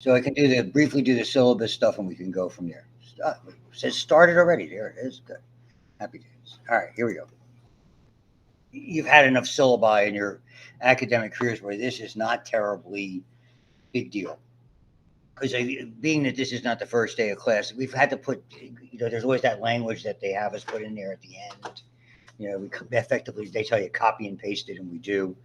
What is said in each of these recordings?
So I can briefly do the syllabus stuff, and we can go from there. It says started already. There it is. Good. Happy days. All right, here we go. You've had enough syllabi in your academic careers where this is not terribly big deal. Because being that this is not the first day of class, we've had to put, there's always that language that they have us put in there at the end. We effectively, they tell you copy and paste it, and we do.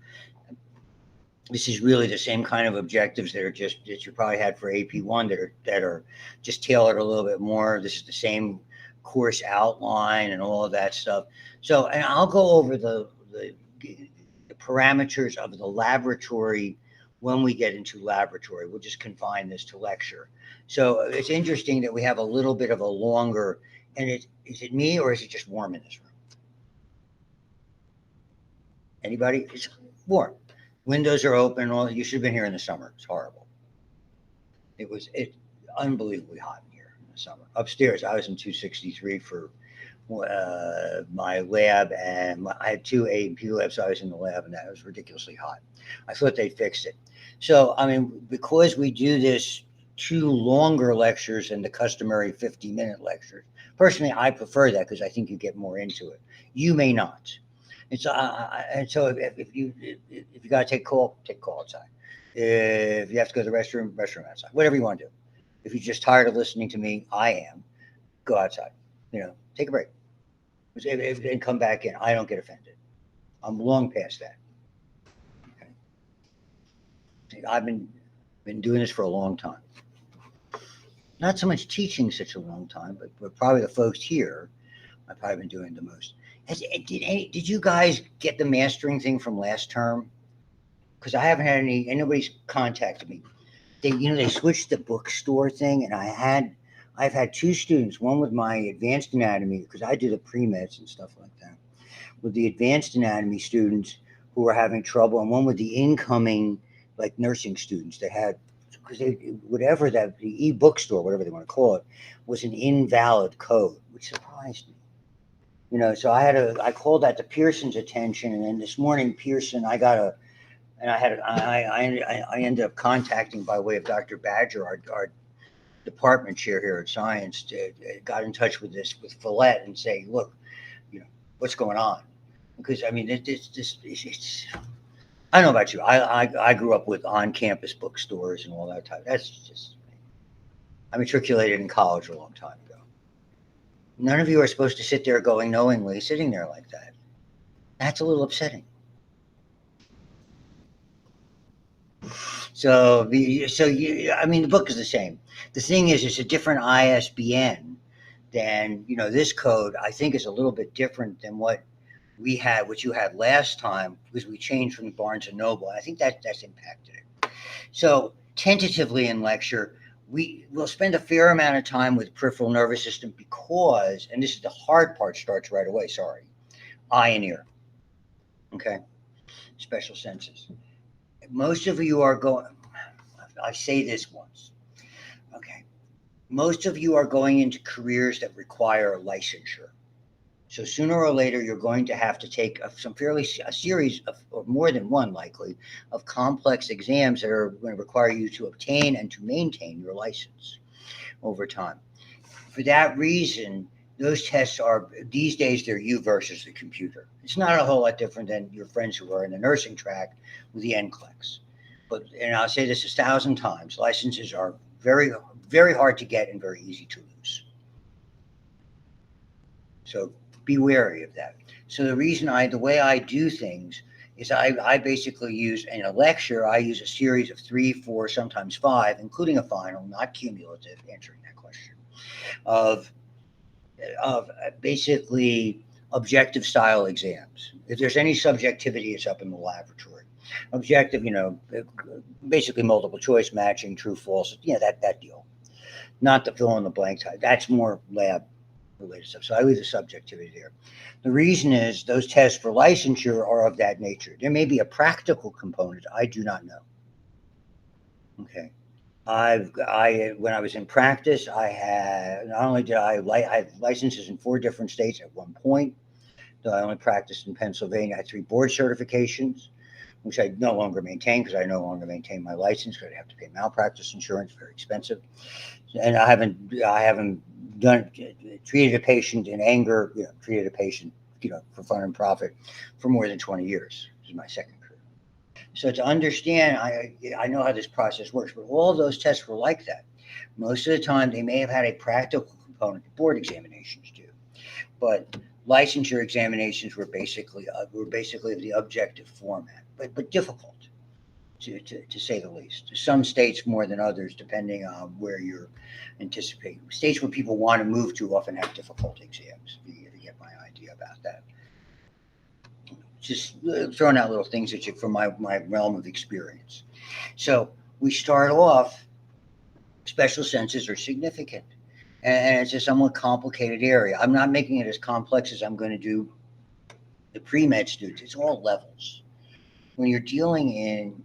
This is really the same kind of objectives that you probably had for AP1 that are just tailored a little bit more. This is the same course outline and all of that stuff. So, and I'll go over the parameters of the laboratory when we get into laboratory. We'll just confine this to lecture. So it's interesting that we have a little bit of a longer, and is it me or is it just warm in this room? Anybody? It's warm. Windows are open. All you should have been here in the summer. It's horrible. It unbelievably hot in here in the summer. Upstairs, I was in 263 for my lab, and I had two A&P labs. So I was in the lab, and that was ridiculously hot. I thought they fixed it. So I mean, because we do this two longer lectures than the customary 50-minute lectures. Personally, I prefer that because I think you get more into it. You may not. And so if you got to take call outside. If you have to go to the restroom outside. Whatever you want to do. If you're just tired of listening to me, I am. Go outside. Take a break. And come back in. I don't get offended. I'm long past that. Okay. I've been doing this for a long time. Not so much teaching such a long time, but probably the folks here, I've probably been doing the most. Did you guys get the mastering thing from last term? Because I haven't had anybody's contacted me. They switched the bookstore thing, and I've had two students, one with my advanced anatomy, because I do the pre-meds and stuff like that, with the advanced anatomy students who were having trouble, and one with the incoming, like nursing students that had, because the e-bookstore, whatever they want to call it, was an invalid code, which surprised me. So I called that to Pearson's attention, and then this morning Pearson, I ended up contacting by way of Dr. Badger, our department chair here at Science, got in touch with Follett and say, look, what's going on? Because I mean, it's I don't know about you. I grew up with on-campus bookstores and all that type. That's just, I matriculated in college a long time ago. None of you are supposed to sit there going knowingly, sitting there like that. That's a little upsetting. I mean, the book is the same. The thing is, it's a different ISBN than, this code, I think, is a little bit different than what you had last time, because we changed from Barnes and Noble. I think that's impacted it. So tentatively in lecture, we will spend a fair amount of time with peripheral nervous system because, and this is the hard part, starts right away, sorry, eye and ear. Okay? Special senses. Most of you are going, I say this once, okay, most of you are going into careers that require licensure. So sooner or later, you're going to have to take a series of, or more than one likely, of complex exams that are going to require you to obtain and to maintain your license over time. For that reason, those tests are, these days, they're you versus the computer. It's not a whole lot different than your friends who are in the nursing track with the NCLEX. And I'll say this 1,000 times, licenses are very, very hard to get and very easy to lose. So be wary of that. So the way I do things is I basically use, in a lecture, I use a series of 3, 4, sometimes 5, including a final, not cumulative, answering that question, of basically objective style exams. If there's any subjectivity, it's up in the laboratory. Objective, basically multiple choice matching, true, false, that deal. Not the fill in the blank type. That's more lab related stuff. So I leave the subjectivity there. The reason is those tests for licensure are of that nature. There may be a practical component. I do not know. Okay. When I was in practice, I had, not only did I had licenses in 4 different states at one point, though I only practiced in Pennsylvania. I had 3 board certifications, which I no longer maintain because I no longer maintain my license because I have to pay malpractice insurance, very expensive. And I haven't done treated a patient in anger, treated a patient, for fun and profit for more than 20 years. This is my second career. So to understand, I know how this process works, but all of those tests were like that. Most of the time, they may have had a practical component. Board examinations do, but licensure examinations were basically of the objective format, but difficult to say the least. Some states more than others, depending on where you're anticipating. States where people want to move to often have difficult exams. If you get my idea about that. Just throwing out little things at you from my realm of experience. So we start off, special senses are significant. And it's a somewhat complicated area. I'm not making it as complex as I'm going to do the pre-med students. It's all levels. When you're dealing in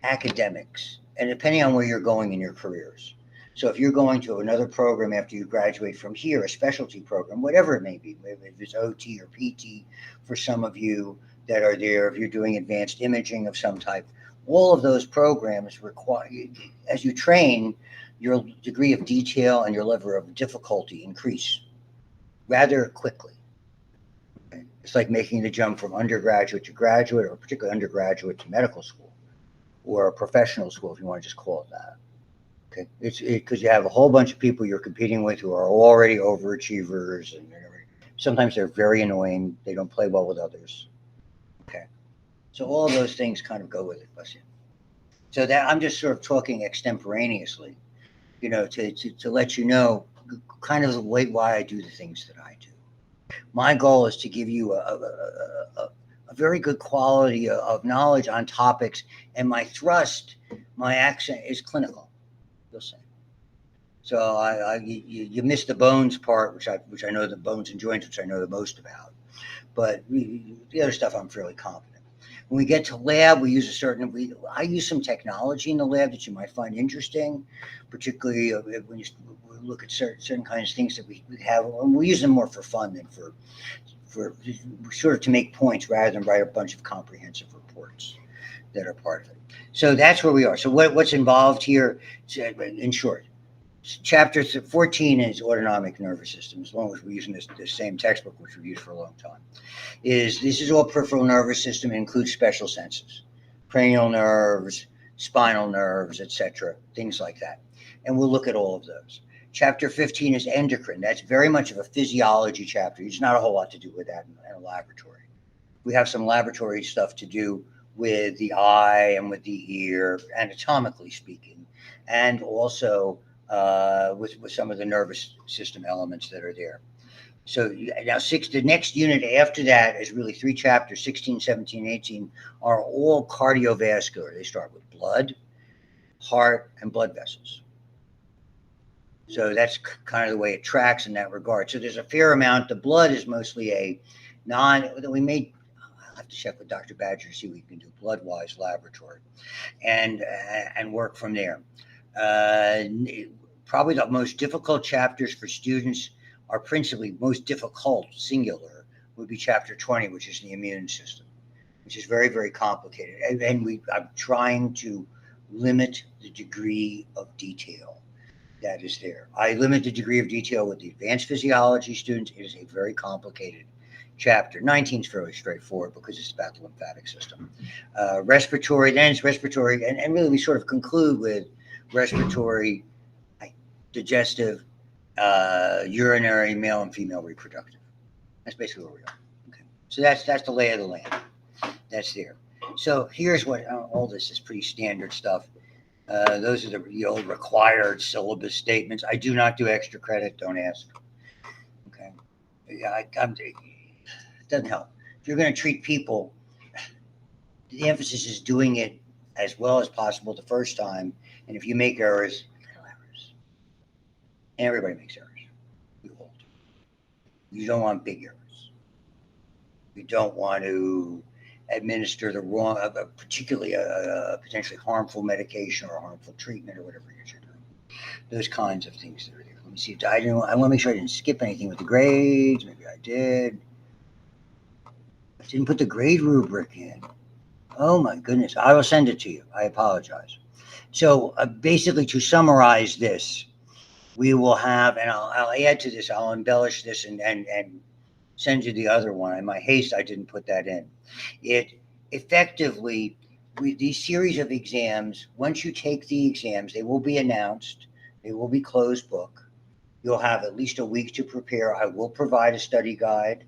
academics, and depending on where you're going in your careers. So if you're going to another program after you graduate from here, a specialty program, whatever it may be, if it's OT or PT for some of you that are there, if you're doing advanced imaging of some type, all of those programs require, as you train, your degree of detail and your level of difficulty increase rather quickly. It's like making the jump from undergraduate to graduate, or particularly undergraduate to medical school, or a professional school, if you want to just call it that. Okay, it's because you have a whole bunch of people you're competing with who are already overachievers, and sometimes they're very annoying. They don't play well with others. Okay, so all of those things kind of go with it, bless you. So that I'm just sort of talking extemporaneously, to let you know kind of the way why I do the things that I do. My goal is to give you a very good quality of knowledge on topics, and my thrust, my accent is clinical. You'll see. So you missed the bones part, which I know, the bones and joints, which I know the most about. But the other stuff I'm fairly confident. When we get to lab, I use some technology in the lab that you might find interesting, particularly when you look at certain kinds of things that we have. And we use them more for fun than for sort of to make points rather than write a bunch of comprehensive reports that are part of it. So that's where we are. So what's involved here, in short, chapter 14 is autonomic nervous system, as long as we're using this same textbook, which we've used for a long time. This is all peripheral nervous system. It includes special senses, cranial nerves, spinal nerves, etc., things like that. And we'll look at all of those. Chapter 15 is endocrine. That's very much of a physiology chapter. There's not a whole lot to do with that in a laboratory. We have some laboratory stuff to do with the eye and with the ear, anatomically speaking, and also with some of the nervous system elements that are there. So now the next unit after that is really 3 chapters, 16, 17, 18, are all cardiovascular. They start with blood, heart, and blood vessels. So that's kind of the way it tracks in that regard. So there's a fair amount. The blood is mostly I'll have to check with Dr. Badger to see what we can do blood-wise laboratory and work from there. Probably the most difficult chapters for students are principally most difficult, singular, would be chapter 20, which is the immune system, which is very, very complicated. And I'm trying to limit the degree of detail that is there. I limit the degree of detail with the advanced physiology students. It is a very complicated chapter. 19 is fairly straightforward because it's about the lymphatic system. Respiratory, then it's respiratory, and really we sort of conclude with respiratory, digestive, urinary, male and female reproductive. That's basically where we are. Okay. So that's the lay of the land. That's there. So here's what all this is pretty standard stuff. Those are the old required syllabus statements. I do not do extra credit. Don't ask. Okay. It doesn't help. If you're going to treat people, the emphasis is doing it as well as possible the first time. And if you make errors, and everybody makes errors. We all do. You don't want big errors. You don't want to administer the wrong, particularly a potentially harmful medication or a harmful treatment or whatever it is you're doing. Those kinds of things that are there. Let me see if I want to make sure I didn't skip anything with the grades. Maybe I did. I didn't put the grade rubric in. Oh my goodness. I will send it to you. I apologize. So basically, to summarize this, we will have, and I'll add to this, I'll embellish this and send you the other one. In my haste, I didn't put that in. It effectively, these series of exams, once you take the exams, they will be announced, they will be closed book. You'll have at least a week to prepare. I will provide a study guide,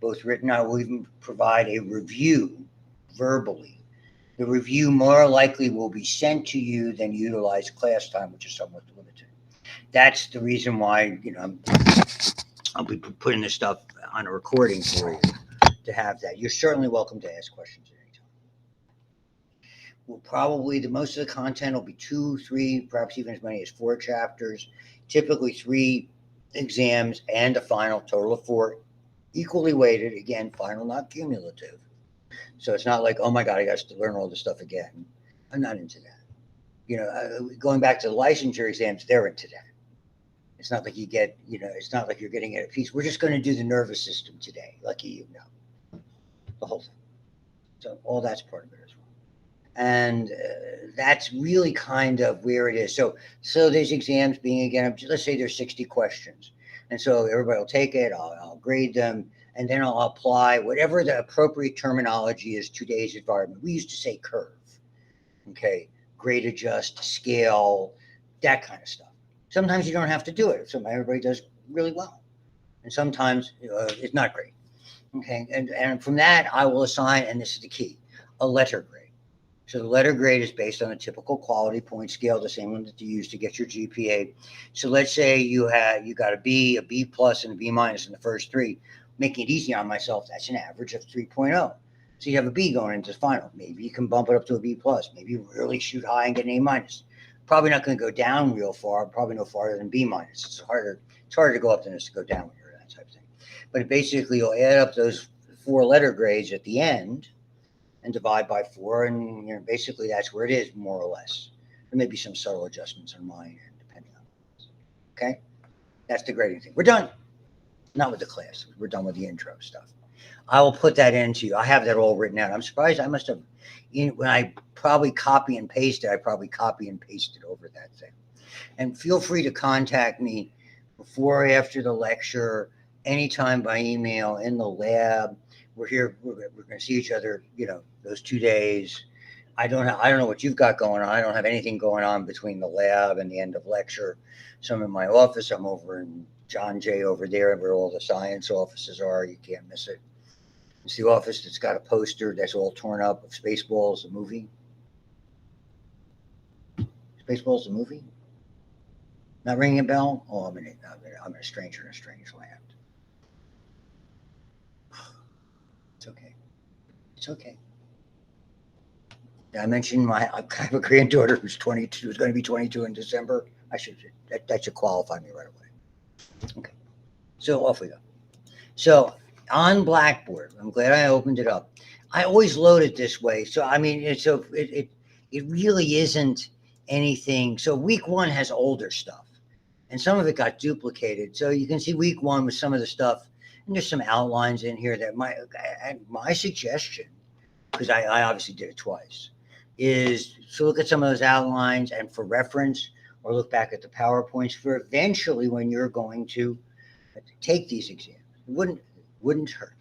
both written. I will even provide a review verbally. The review more likely will be sent to you than utilize class time, which is somewhat limited. That's the reason why, I'll be putting this stuff on a recording for you to have that. You're certainly welcome to ask questions at any time. We'll probably, the most of the content will be two, three, perhaps even as many as four chapters, typically three exams and a final, total of four, equally weighted. Again, final, not cumulative. So it's not like, oh my God, I got to learn all this stuff again. I'm not into that. Going back to the licensure exams, they're into that. It's not like it's not like you're getting at a piece. We're just going to do the nervous system today. Lucky you know the whole thing. So all that's part of it as well. And that's really kind of where it is. So these exams being, again, let's say there's 60 questions. And so everybody will take it, I'll grade them, and then I'll apply whatever the appropriate terminology is to today's environment. We used to say curve, okay, grade adjust, scale, that kind of stuff. Sometimes you don't have to do it. Everybody does really well. And sometimes it's not great. Okay. And from that, I will assign, and this is the key, a letter grade. So the letter grade is based on a typical quality point scale, the same one that you use to get your GPA. So let's say you got a B plus, and a B minus in the first three. Making it easy on myself, that's an average of 3.0. So you have a B going into the final. Maybe you can bump it up to a B plus. Maybe you really shoot high and get an A minus. Probably not going to go down real far. Probably no farther than B minus. It's harder to go up than it is to go down when you're that type of thing. But basically, you'll add up those four letter grades at the end and divide by four, and basically that's where it is, more or less. There may be some subtle adjustments on my end, depending on this. Okay, that's the grading thing. We're done. Not with the class. We're done with the intro stuff. I will put that into you. I have that all written out. I'm surprised I must have, when I probably copy and paste it, I probably copy and pasted over that thing. And feel free to contact me before or after the lecture, anytime by email, in the lab. We're here. We're going to see each other, those 2 days. I don't know what you've got going on. I don't have anything going on between the lab and the end of lecture. So I'm in my office. I'm over in John Jay over there where all the science offices are. You can't miss it. It's the office that's got a poster that's all torn up of Spaceballs, the movie. Spaceballs, the movie? Not ringing a bell? Oh, I'm a stranger in a strange land. It's okay. It's okay. Did I mention I have a granddaughter who's 22, who's going to be 22 in December? That should qualify me right away. Okay. So off we go. So on Blackboard, I'm glad I opened it up. I always load it this way. So it really isn't anything. So week one has older stuff, and some of it got duplicated. So you can see week one with some of the stuff, and there's some outlines in here that my suggestion, because I obviously did it twice, is to look at some of those outlines and for reference, or look back at the PowerPoints for eventually when you're going to take these exams. It wouldn't hurt.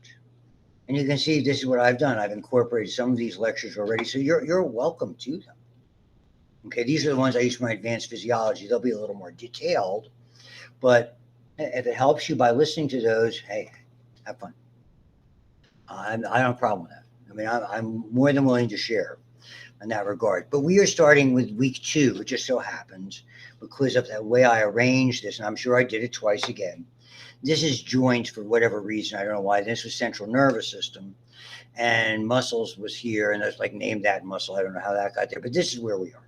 And you can see this is what I've done. I've incorporated some of these lectures already, so you're welcome to them. Okay, these are the ones I use for my advanced physiology. They'll be a little more detailed, but if it helps you by listening to those, hey, have fun. I don't have a problem with that. I mean, I'm more than willing to share in that regard. But we are starting with week two. It just so happens, because of the way I arranged this, and I'm sure I did it twice again. This is joints for whatever reason. I don't know why. This was central nervous system, and muscles was here, and it's like named that muscle. I don't know how that got there, but this is where we are.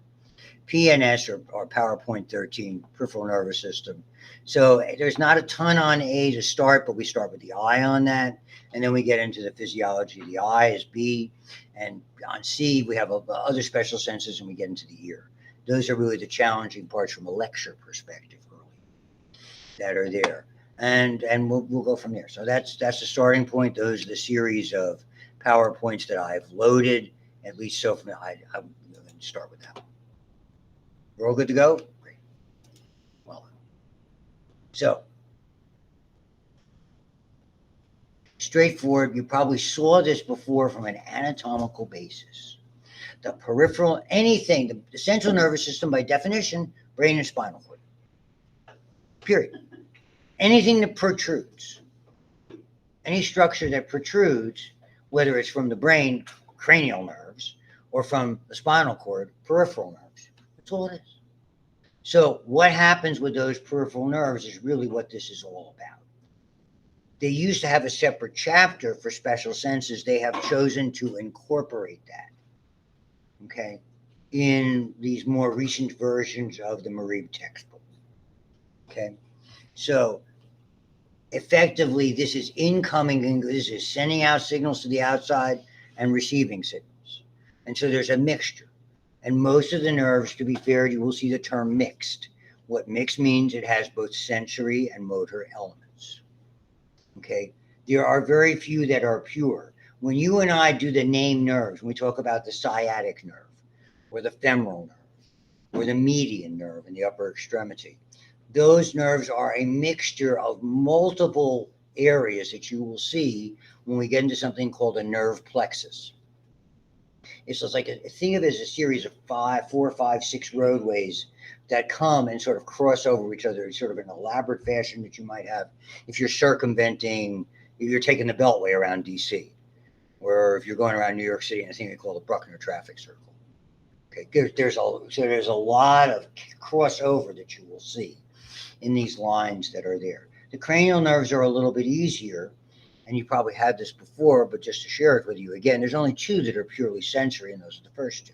PNS or PowerPoint 13, peripheral nervous system. So there's not a ton on A to start, but we start with the I on that, and then we get into the physiology. The I is B, and on C we have other special senses, and we get into the ear. Those are really the challenging parts from a lecture perspective early that are there, and we'll go from there. So that's the starting point. Those are the series of PowerPoints that I've loaded At least so from I'm going to start with that one. We're all good to go? Great. Well, so straightforward. You probably saw this before from an anatomical basis. The peripheral, anything, the central nervous system by definition, brain and spinal cord. Period. Anything that protrudes, any structure that protrudes, whether it's from the brain, cranial nerves, or from the spinal cord, peripheral nerves. That's all it is. So what happens with those peripheral nerves is really what this is all about. They used to have a separate chapter for special senses. They have chosen to incorporate that, okay, in these more recent versions of the Marib textbook. Okay, so effectively, this is incoming, this is sending out signals to the outside and receiving signals. And so there's a mixture. And most of the nerves, to be fair, you will see the term mixed. What mixed means, it has both sensory and motor elements. Okay, there are very few that are pure. When you and I do the name nerves, when we talk about the sciatic nerve, or the femoral nerve, or the median nerve in the upper extremity, those nerves are a mixture of multiple areas that you will see when we get into something called a nerve plexus. It's just like think of it as a series of 4, 5, 6 roadways that come and sort of cross over each other in sort of an elaborate fashion that you might have if you're circumventing, if you're taking the Beltway around DC, or if you're going around New York City in a thing they call the Bruckner traffic circle. Okay, there's a lot of crossover that you will see in these lines that are there. The cranial nerves are a little bit easier, and you probably had this before, but just to share it with you again, there's only 2 that are purely sensory, and those are the first 2.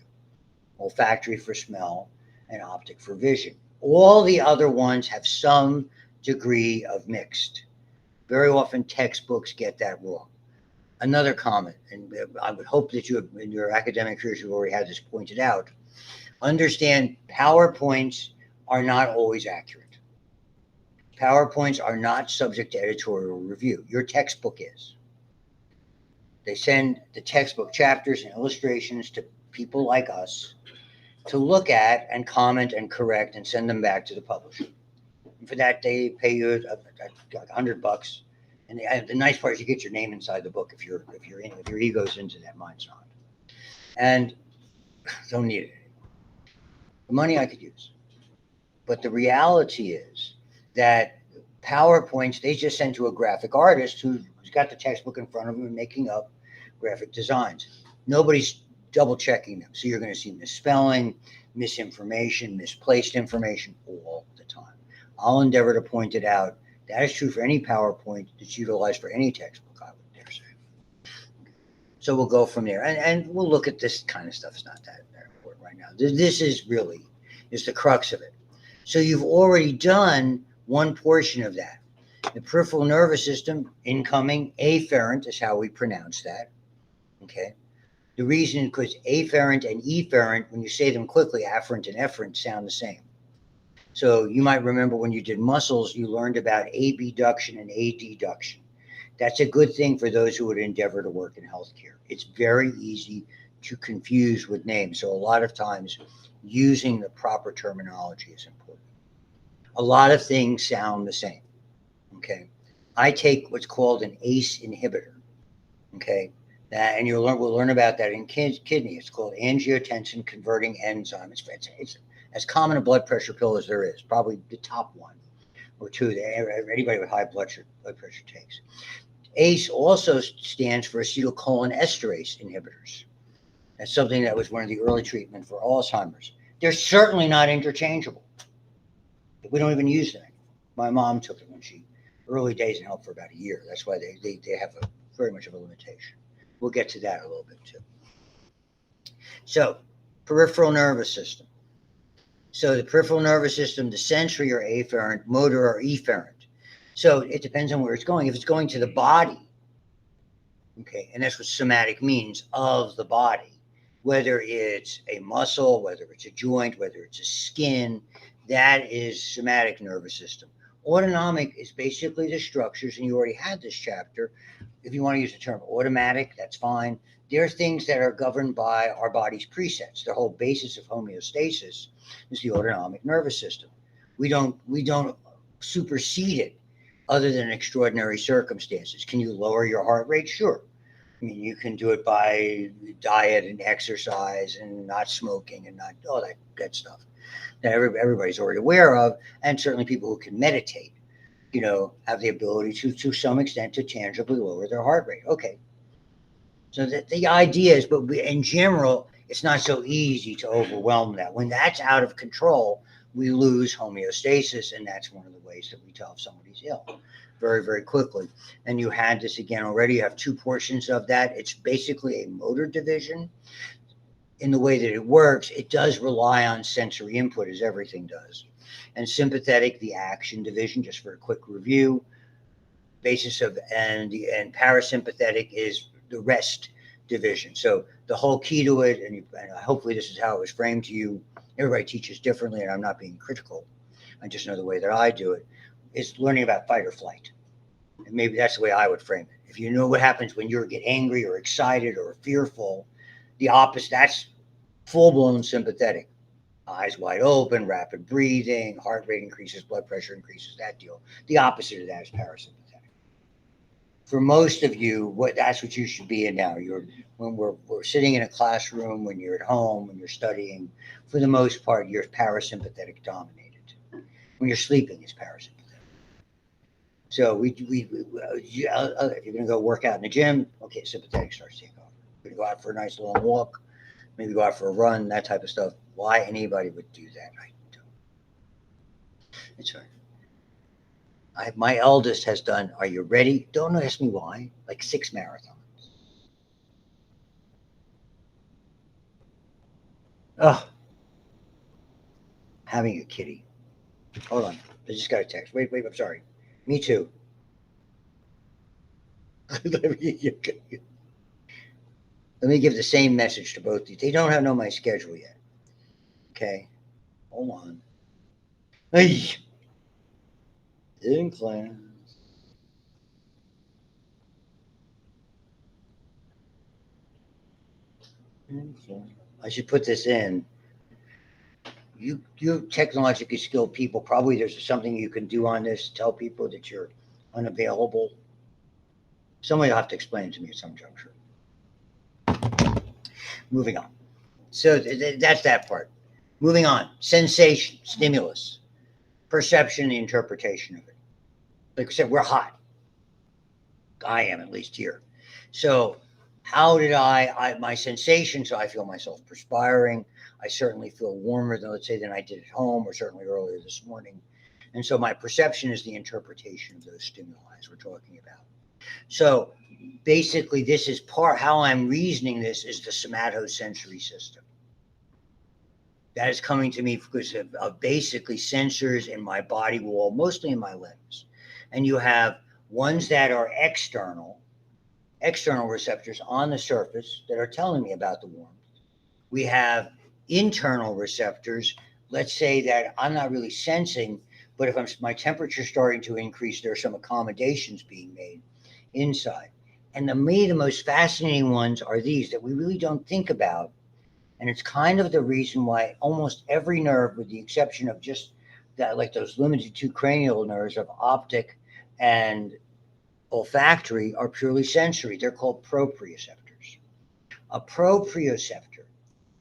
Olfactory for smell and optic for vision. All the other ones have some degree of mixed. Very often textbooks get that wrong. Another comment, and I would hope that you have, in your academic careers, you've already had this pointed out. Understand, PowerPoints are not always accurate. PowerPoints are not subject to editorial review. Your textbook is. They send the textbook chapters and illustrations to people like us to look at and comment and correct and send them back to the publisher. And for that, they pay you $100. And the nice part is you get your name inside the book if your ego's into that, mine's not. And don't need it anymore. The money I could use. But the reality is that PowerPoints, they just send to a graphic artist who's got the textbook in front of him and making up graphic designs. Nobody's double checking them. So you're going to see misspelling, misinformation, misplaced information all the time. I'll endeavor to point it out. That is true for any PowerPoint that's utilized for any textbook, I would dare say. So we'll go from there. And we'll look at this kind of stuff. It's not that important right now. This is the crux of it. So you've already done one portion of that. The peripheral nervous system, incoming, afferent is how we pronounce that. Okay. The reason, because afferent and efferent, when you say them quickly, afferent and efferent sound the same. So you might remember when you did muscles, you learned about abduction and adduction. That's a good thing for those who would endeavor to work in healthcare. It's very easy to confuse with names. So a lot of times using the proper terminology is important. A lot of things sound the same. Okay. I take what's called an ACE inhibitor. Okay. And we'll learn about that in kidney. It's called angiotensin converting enzyme. It's as common a blood pressure pill as there is, probably the top 1 or 2 that anybody with high blood pressure takes. ACE also stands for acetylcholinesterase inhibitors. That's something that was one of the early treatment for Alzheimer's. They're certainly not interchangeable. We don't even use them. My mom took it when early days and helped for about a year. That's why they have very much of a limitation. We'll get to that a little bit too. So, peripheral nervous system. So the peripheral nervous system, the sensory or afferent, motor or efferent. So it depends on where it's going. If it's going to the body, okay, and that's what somatic means, of the body, whether it's a muscle, whether it's a joint, whether it's a skin, that is somatic nervous system. Autonomic is basically the structures, and you already had this chapter. If you want to use the term automatic, that's fine. There are things that are governed by our body's presets. The whole basis of homeostasis is the autonomic nervous system. We don't supersede it other than extraordinary circumstances. Can you lower your heart rate? Sure. I mean, you can do it by diet and exercise and not smoking and not all that stuff that everybody's already aware of, and certainly people who can meditate, have the ability to some extent to tangibly lower their heart rate. Okay, so the idea is, but in general, it's not so easy to overwhelm that. When that's out of control, we lose homeostasis, and that's one of the ways that we tell if somebody's ill very, very quickly. And you had this again already. You have two portions of that. It's basically a motor division. In the way that it works, it does rely on sensory input, as everything does. And sympathetic, the action division, just for a quick review, basis of and parasympathetic is the rest division. So the whole key to it, and hopefully this is how it was framed to you. Everybody teaches differently, and I'm not being critical. I just know the way that I do it is learning about fight or flight, and maybe that's the way I would frame it. If you know what happens when you get angry or excited or fearful, the opposite. That's full blown sympathetic. Eyes wide open, rapid breathing, heart rate increases, blood pressure increases, that deal. The opposite of that is parasympathetic. For most of you, that's what you should be in now. When we're sitting in a classroom, when you're at home, when you're studying, for the most part, you're parasympathetic dominated. When you're sleeping, it's parasympathetic. So if you're going to go work out in the gym, okay, sympathetic starts to take off. You're going to go out for a nice long walk, maybe go out for a run, that type of stuff. Why anybody would do that, I don't. It's fine. My eldest has done, are you ready? Don't ask me why, like 6 marathons. Oh, having a kitty. Hold on. I just got a text. Wait, I'm sorry. Me too. Let me give the same message to both of you. They don't know my schedule yet. Okay. Hold on. Hey, in class. I should put this in. You technologically skilled people, probably there's something you can do on this, tell people that you're unavailable. Somebody will have to explain it to me at some juncture. Moving on. So that's that part. Moving on. Sensation, stimulus, perception, the interpretation of it. Like I said, we're hot. I am, at least here. So how did my sensation, so I feel myself perspiring. I certainly feel warmer than, let's say, than I did at home, or certainly earlier this morning. And so my perception is the interpretation of those stimuli we're talking about. So basically, this is how I'm reasoning this is the somatosensory system. That is coming to me because of basically sensors in my body wall, mostly in my limbs. And you have ones that are external receptors on the surface that are telling me about the warmth. We have internal receptors, let's say that I'm not really sensing, but if my temperature starting to increase, there are some accommodations being made inside. And the most fascinating ones are these that we really don't think about. And it's kind of the reason why almost every nerve, with the exception of just that, like those limited two cranial nerves of optic and olfactory, are purely sensory. They're called proprioceptors. A proprioceptor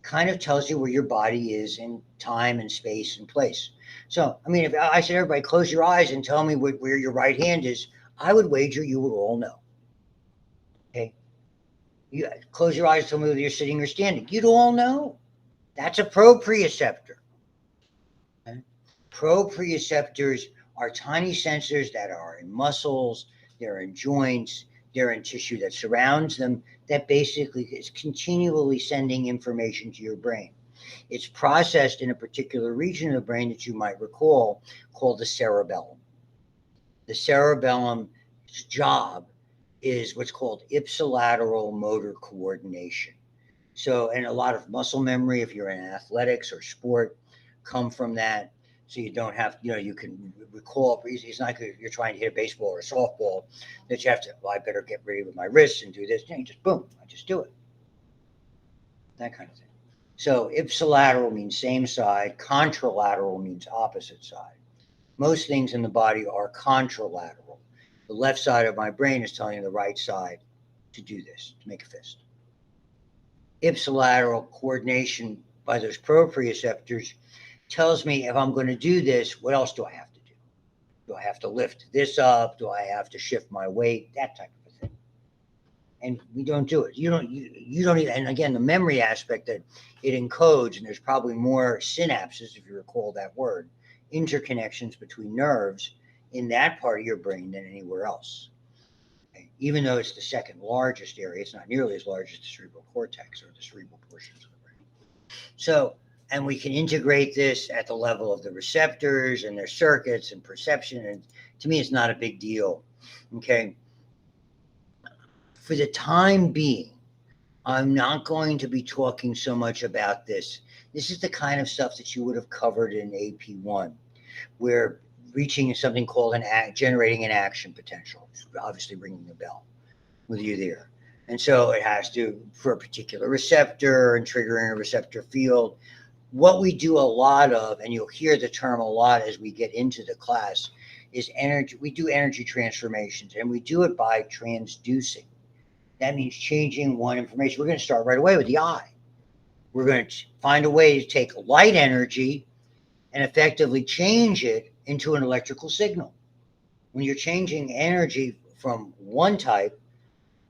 kind of tells you where your body is in time and space and place. So, I mean, if I said, everybody close your eyes and tell me where your right hand is, I would wager you would all know. Okay? You close your eyes and tell me whether you're sitting or standing. You'd all know. That's a proprioceptor. Okay? Proprioceptors are tiny sensors that are in muscles, they're in joints, they're in tissue that surrounds them, that basically is continually sending information to your brain. It's processed in a particular region of the brain that you might recall called the cerebellum. The cerebellum's job is what's called ipsilateral motor coordination. So, and a lot of muscle memory, if you're in athletics or sport, come from that. So you don't have, you can recall. It's not like you're trying to hit a baseball or a softball that you have to, well, I better get ready with my wrists and do this. You just boom, I just do it. that kind of thing. So ipsilateral means same side, contralateral means opposite side. Most things in the body are contralateral. The left side of my brain is telling the right side to do this, to make a fist. Ipsilateral coordination by those proprioceptors tells me if I'm going to do this, what else do I have to do? Do I have to lift this up? Do I have to shift my weight? That type of thing. And we don't do it. You don't even, and again, the memory aspect that it encodes, and there's probably more synapses, if you recall that word, interconnections between nerves in that part of your brain than anywhere else. Okay? Even though it's the second largest area, it's not nearly as large as the cerebral cortex or the cerebral portions of the brain. So, and we can integrate this at the level of the receptors and their circuits and perception. And to me, it's not a big deal. Okay. For the time being, I'm not going to be talking so much about this. This is the kind of stuff that you would have covered in AP1, where reaching something called generating an action potential, obviously ringing the bell with you there. And so it has to, for a particular receptor and triggering a receptor field. What we do a lot of, and you'll hear the term a lot as we get into the class, is energy. We do energy transformations, and we do it by transducing. That means changing one information. We're going to start right away with the eye. We're going to find a way to take light energy and effectively change it into an electrical signal. When you're changing energy from one type,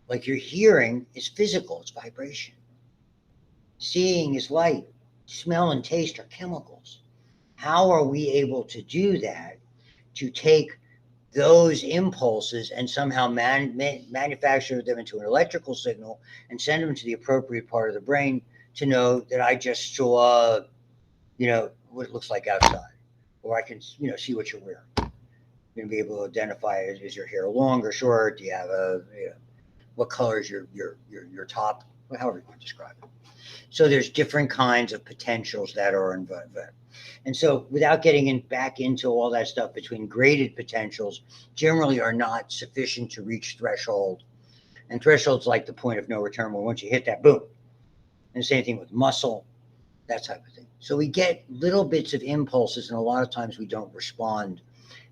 like your hearing is physical, it's vibration. Seeing is light. Smell and taste are chemicals. How are we able to do that, to take those impulses and somehow manufacture them into an electrical signal and send them to the appropriate part of the brain to know that I just saw, what it looks like outside, or I can, see what you're wearing. You're going to be able to identify, is your hair long or short? Do you have what color is your top? However you want to describe it. So there's different kinds of potentials that are involved. And so without getting back into all that stuff, between graded potentials generally are not sufficient to reach threshold. And threshold's like the point of no return, where once you hit that, boom. And the same thing with muscle, that type of thing. So we get little bits of impulses, and a lot of times we don't respond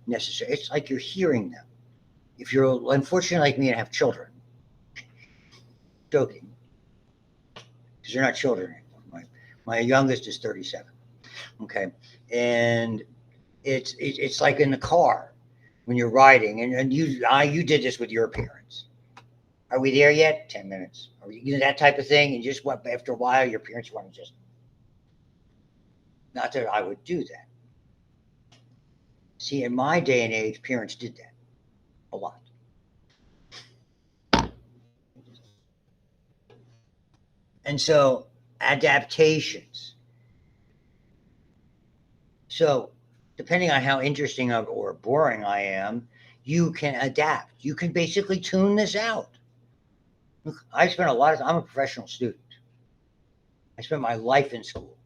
necessarily. It's like you're hearing them. If you're unfortunately like me and have children, joking, because they're not children anymore. My youngest is 37. Okay. And it's like in the car when you're riding, and you did this with your parents. Are we there yet? 10 minutes. Are we, that type of thing? And just what, after a while, your parents want to just, not that I would do that. See, in my day and age, parents did that a lot. And so adaptations. So depending on how interesting or boring I am, you can adapt. You can basically tune this out. Look, I spent a lot of time, I'm a professional student. I spent my life in school.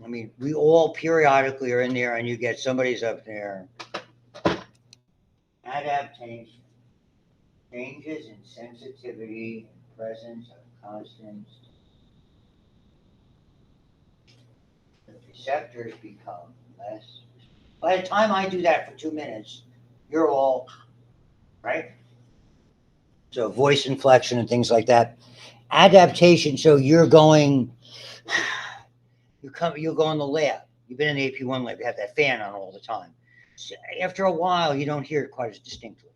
I mean, we all periodically are in there, and you get somebody's up there. Adaptation. Changes in sensitivity and presence of constants. The receptors become less. By the time I do that for 2 minutes, you're all right. So voice inflection and things like that. Adaptation. So you're going. You'll go in the lab. You've been in the AP1 lab. You have that fan on all the time. So after a while, you don't hear it quite as distinctly.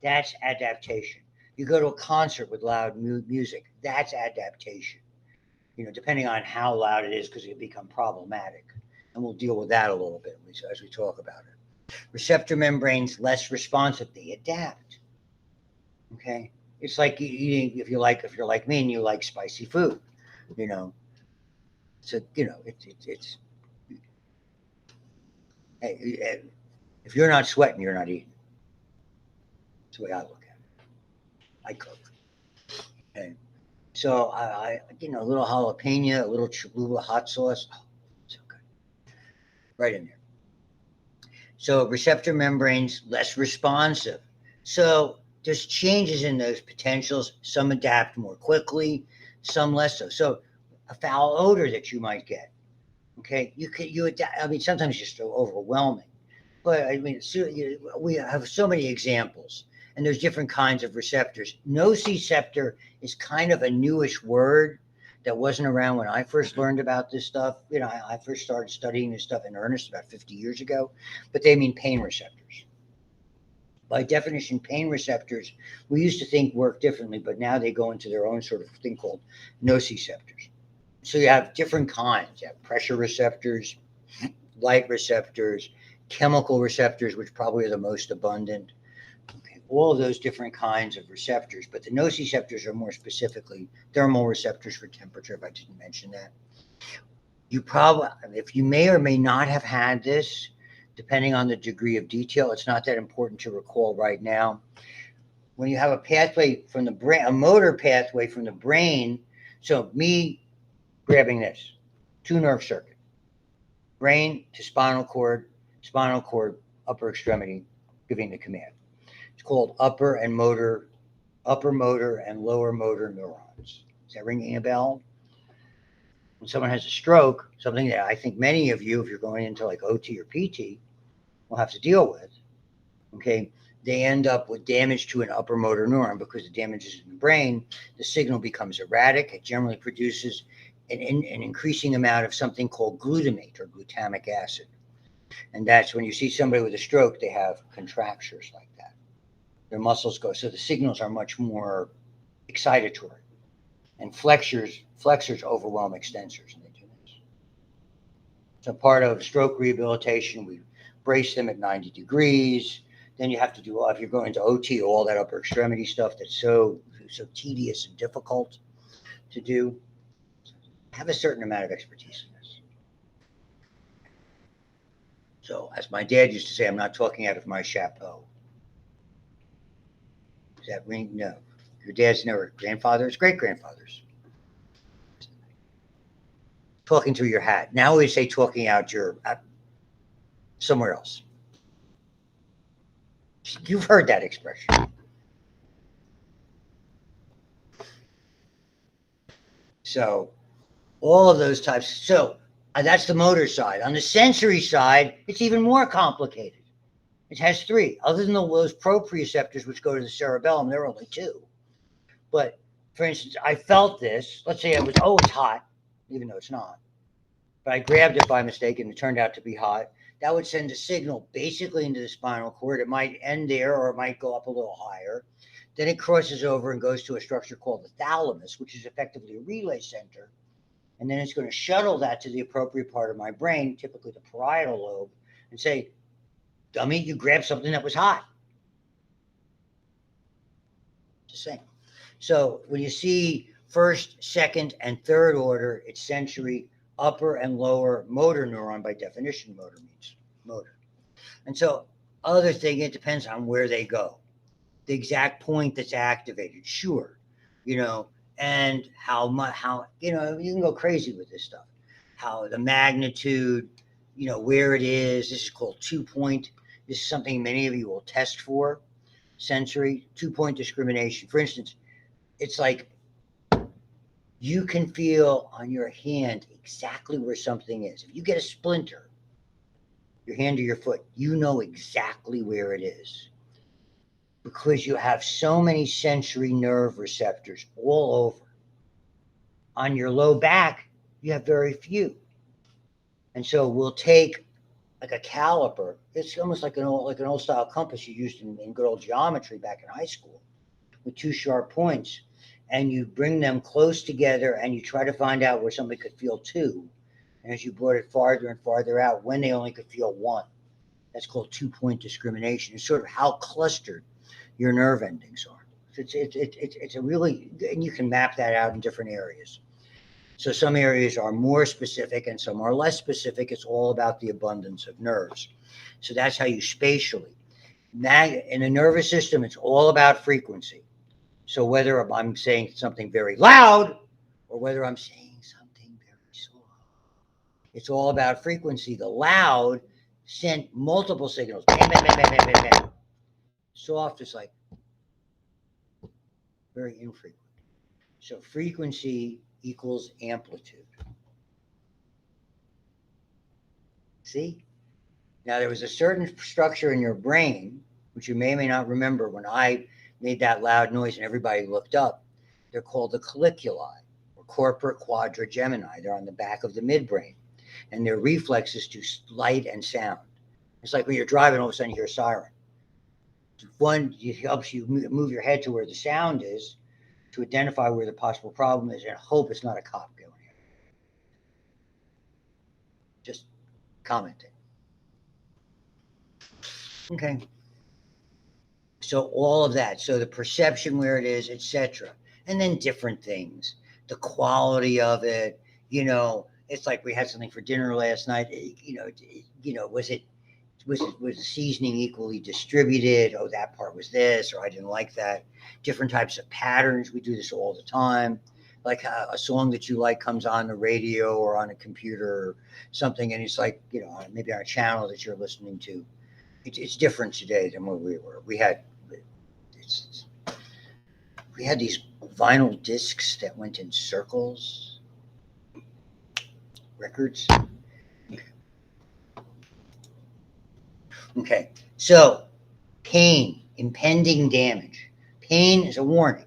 That's adaptation. You go to a concert with loud music. That's adaptation. Depending on how loud it is, because it can become problematic. And we'll deal with that a little bit as we talk about it. Receptor membranes less responsive. They adapt. Okay. It's like eating, if you're like me and you like spicy food, So, it's hey, if you're not sweating, you're not eating. That's the way I look at it. I cook. Okay. So I a little jalapeno, a little Cholula hot sauce. Oh, so good. Right in there. So receptor membranes less responsive. So there's changes in those potentials. Some adapt more quickly, some less so. So a foul odor that you might get. Okay, I mean, sometimes it's just overwhelming. But I mean, so, we have so many examples, and there's different kinds of receptors. Nociceptor is kind of a newish word that wasn't around when I first learned about this stuff. I first started studying this stuff in earnest about 50 years ago, but they mean pain receptors. By definition, pain receptors, we used to think work differently, but now they go into their own sort of thing called nociceptors. So you have different kinds. You have pressure receptors, light receptors, chemical receptors, which probably are the most abundant. Okay, all of those different kinds of receptors, but the nociceptors are more specifically thermal receptors for temperature, if I didn't mention that. You probably, if you may or may not have had this, depending on the degree of detail, it's not that important to recall right now. When you have a pathway from the brain, a motor pathway from the brain, so me grabbing this, two nerve circuit, brain to spinal cord, upper extremity, giving the command. It's called upper motor and lower motor neurons. Is that ringing a bell? When someone has a stroke, something that I think many of you, if you're going into like OT or PT, will have to deal with, okay, they end up with damage to an upper motor neuron because the damage is in the brain. The signal becomes erratic. It generally produces an increasing amount of something called glutamate or glutamic acid. And that's when you see somebody with a stroke, they have contractures like that. Their muscles go, so the signals are much more excitatory. And flexors overwhelm extensors, and they do this. So part of stroke rehabilitation, we brace them at 90 degrees. Then you have to do, if you're going to OT, all that upper extremity stuff that's so tedious and difficult to do. Have a certain amount of expertise in this. So, as my dad used to say, I'm not talking out of my chapeau. Does that ring? No. Your dad's never grandfathers, great grandfathers. Talking through your hat. Now we say talking out your somewhere else. You've heard that expression. So, all of those types. So, that's the motor side. On the sensory side, it's even more complicated. It has three. Other than those proprioceptors, which go to the cerebellum, there are only two. But, for instance, I felt this. Let's say it's hot, even though it's not. But I grabbed it by mistake and it turned out to be hot. That would send a signal basically into the spinal cord. It might end there or it might go up a little higher. Then it crosses over and goes to a structure called the thalamus, which is effectively a relay center. And then it's going to shuttle that to the appropriate part of my brain, typically the parietal lobe, and say, dummy, you grabbed something that was hot. It's the same. So when you see first, second, and third order, it's sensory, upper and lower motor neuron. By definition, motor means motor. And so other thing, it depends on where they go. The exact point that's activated, sure, and how you can go crazy with this stuff. How the magnitude, where it is. This is called 2-point. This is something many of you will test for. Sensory 2-point discrimination. For instance, it's like you can feel on your hand exactly where something is. If you get a splinter, your hand or your foot, you know exactly where it is. Because you have so many sensory nerve receptors all over. On your low back, you have very few. And so we'll take like a caliper. It's almost like an old style compass you used in good old geometry back in high school with two sharp points. And you bring them close together and you try to find out where somebody could feel two. And as you brought it farther and farther out, when they only could feel one. That's called 2-point discrimination. It's sort of how clustered your nerve endings are. It's a really, and you can map that out in different areas. So some areas are more specific and some are less specific. It's all about the abundance of nerves. So that's how you spatially. Now, in the nervous system, it's all about frequency. So whether I'm saying something very loud or whether I'm saying something very soft, it's all about frequency. The loud sent multiple signals. Bam, bam, bam, bam, bam, bam, bam. Soft is like very infrequent. So frequency equals amplitude. See? Now, there was a certain structure in your brain, which you may or may not remember when I made that loud noise and everybody looked up. They're called the colliculi, or corpora quadrigemini. They're on the back of the midbrain, and they're reflexes to light and sound. It's like when you're driving, all of a sudden you hear a siren. One, it helps you move your head to where the sound is to identify where the possible problem is and hope it's not a cop going here. Just commenting. Okay. So all of that. So the perception where it is, etc. And then different things. The quality of it, it's like we had something for dinner last night. Was the seasoning equally distributed? Oh, that part was this, or I didn't like that. Different types of patterns. We do this all the time. Like a song that you like comes on the radio or on a computer or something, and it's like, maybe on a channel that you're listening to. It's different today than what we were. We had these vinyl discs that went in circles. Records. Okay, so pain, impending damage. Pain is a warning.